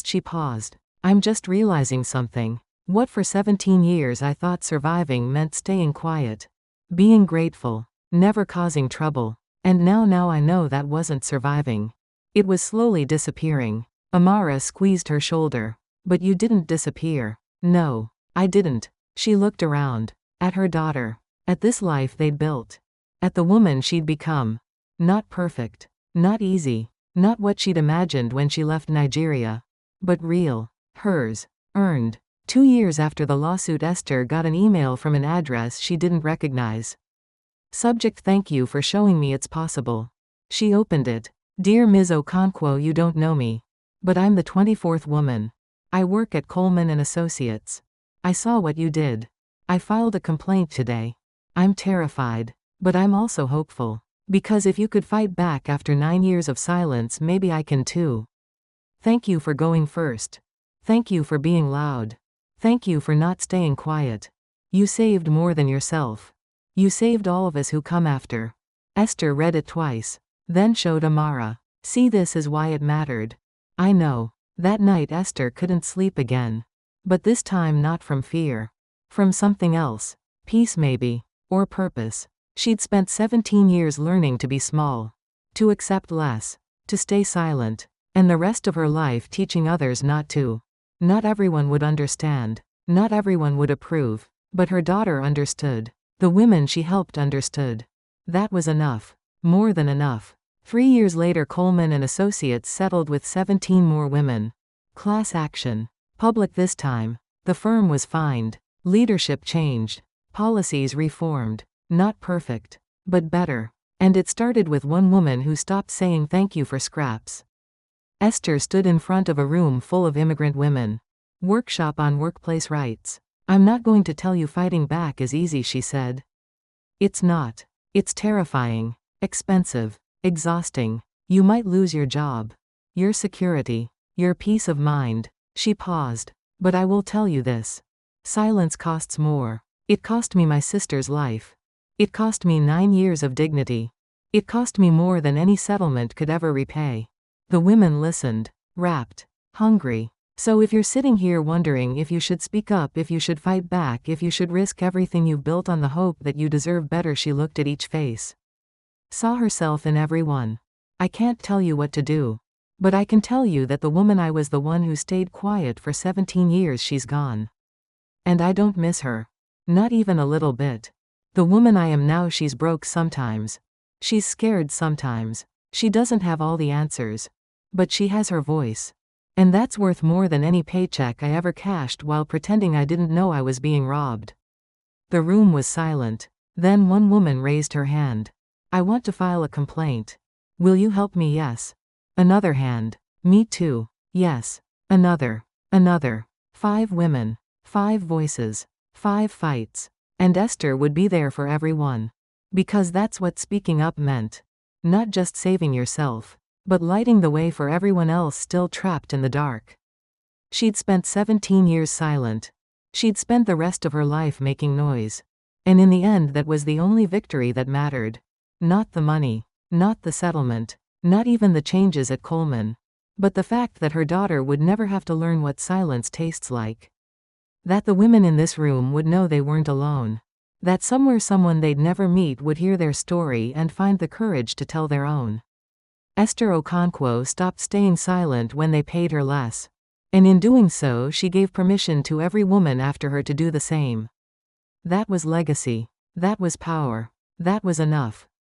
She paused. I'm just realizing something. What for 17 years I thought surviving meant staying quiet. Being grateful. Never causing trouble. And now I know that wasn't surviving. It was slowly disappearing. Amara squeezed her shoulder. But you didn't disappear. No. I didn't. She looked around. At her daughter. At this life they'd built. At the woman she'd become. Not perfect. Not easy. Not what she'd imagined when she left Nigeria. But real. Hers. Earned. 2 years after the lawsuit, Esther got an email from an address she didn't recognize. Subject: thank you for showing me it's possible. She opened it. Dear Ms. Okonkwo, you don't know me. But I'm the 24th woman. I work at Coleman and Associates. I saw what you did. I filed a complaint today. I'm terrified. But I'm also hopeful. Because if you could fight back after 9 years of silence, maybe I can too. Thank you for going first. Thank you for being loud. Thank you for not staying quiet. You saved more than yourself. You saved all of us who come after. Esther read it twice. Then showed Amara. See, this is why it mattered. I know. That night Esther couldn't sleep again. But this time not from fear. From something else. Peace maybe. Or purpose. She'd spent 17 years learning to be small. To accept less. To stay silent. And the rest of her life teaching others not to. Not everyone would understand. Not everyone would approve. But her daughter understood. The women she helped understood. That was enough. More than enough. 3 years later Coleman and Associates settled with 17 more women. Class action. Public this time. The firm was fined. Leadership changed. Policies reformed. Not perfect. But better. And it started with one woman who stopped saying thank you for scraps. Esther stood in front of a room full of immigrant women. Workshop on workplace rights. I'm not going to tell you fighting back is easy, she said. It's not. It's terrifying. Expensive. Exhausting. You might lose your job. Your security. Your peace of mind. She paused. But I will tell you this. Silence costs more. It cost me my sister's life. It cost me 9 years of dignity. It cost me more than any settlement could ever repay. The women listened. Rapt. Hungry. So if you're sitting here wondering if you should speak up, if you should fight back, if you should risk everything you've built on the hope that you deserve better, she looked at each face. Saw herself in every one. I can't tell you what to do. But I can tell you that the woman I was, the one who stayed quiet for 17 years, she's gone. And I don't miss her. Not even a little bit. The woman I am now, she's broke sometimes. She's scared sometimes. She doesn't have all the answers. But she has her voice. And that's worth more than any paycheck I ever cashed while pretending I didn't know I was being robbed. The room was silent. Then one woman raised her hand. I want to file a complaint. Will you help me? Yes. Another hand. Me too. Yes. Another. Another. 5 women. 5 voices. 5 fights. And Esther would be there for everyone. Because that's what speaking up meant. Not just saving yourself. But lighting the way for everyone else still trapped in the dark. She'd spent 17 years silent. She'd spent the rest of her life making noise. And in the end, that was the only victory that mattered. Not the money. Not the settlement. Not even the changes at Coleman. But the fact that her daughter would never have to learn what silence tastes like. That the women in this room would know they weren't alone. That somewhere someone they'd never meet would hear their story and find the courage to tell their own. Esther Okonkwo stopped staying silent when they paid her less. And in doing so, she gave permission to every woman after her to do the same. That was legacy. That was power. That was enough.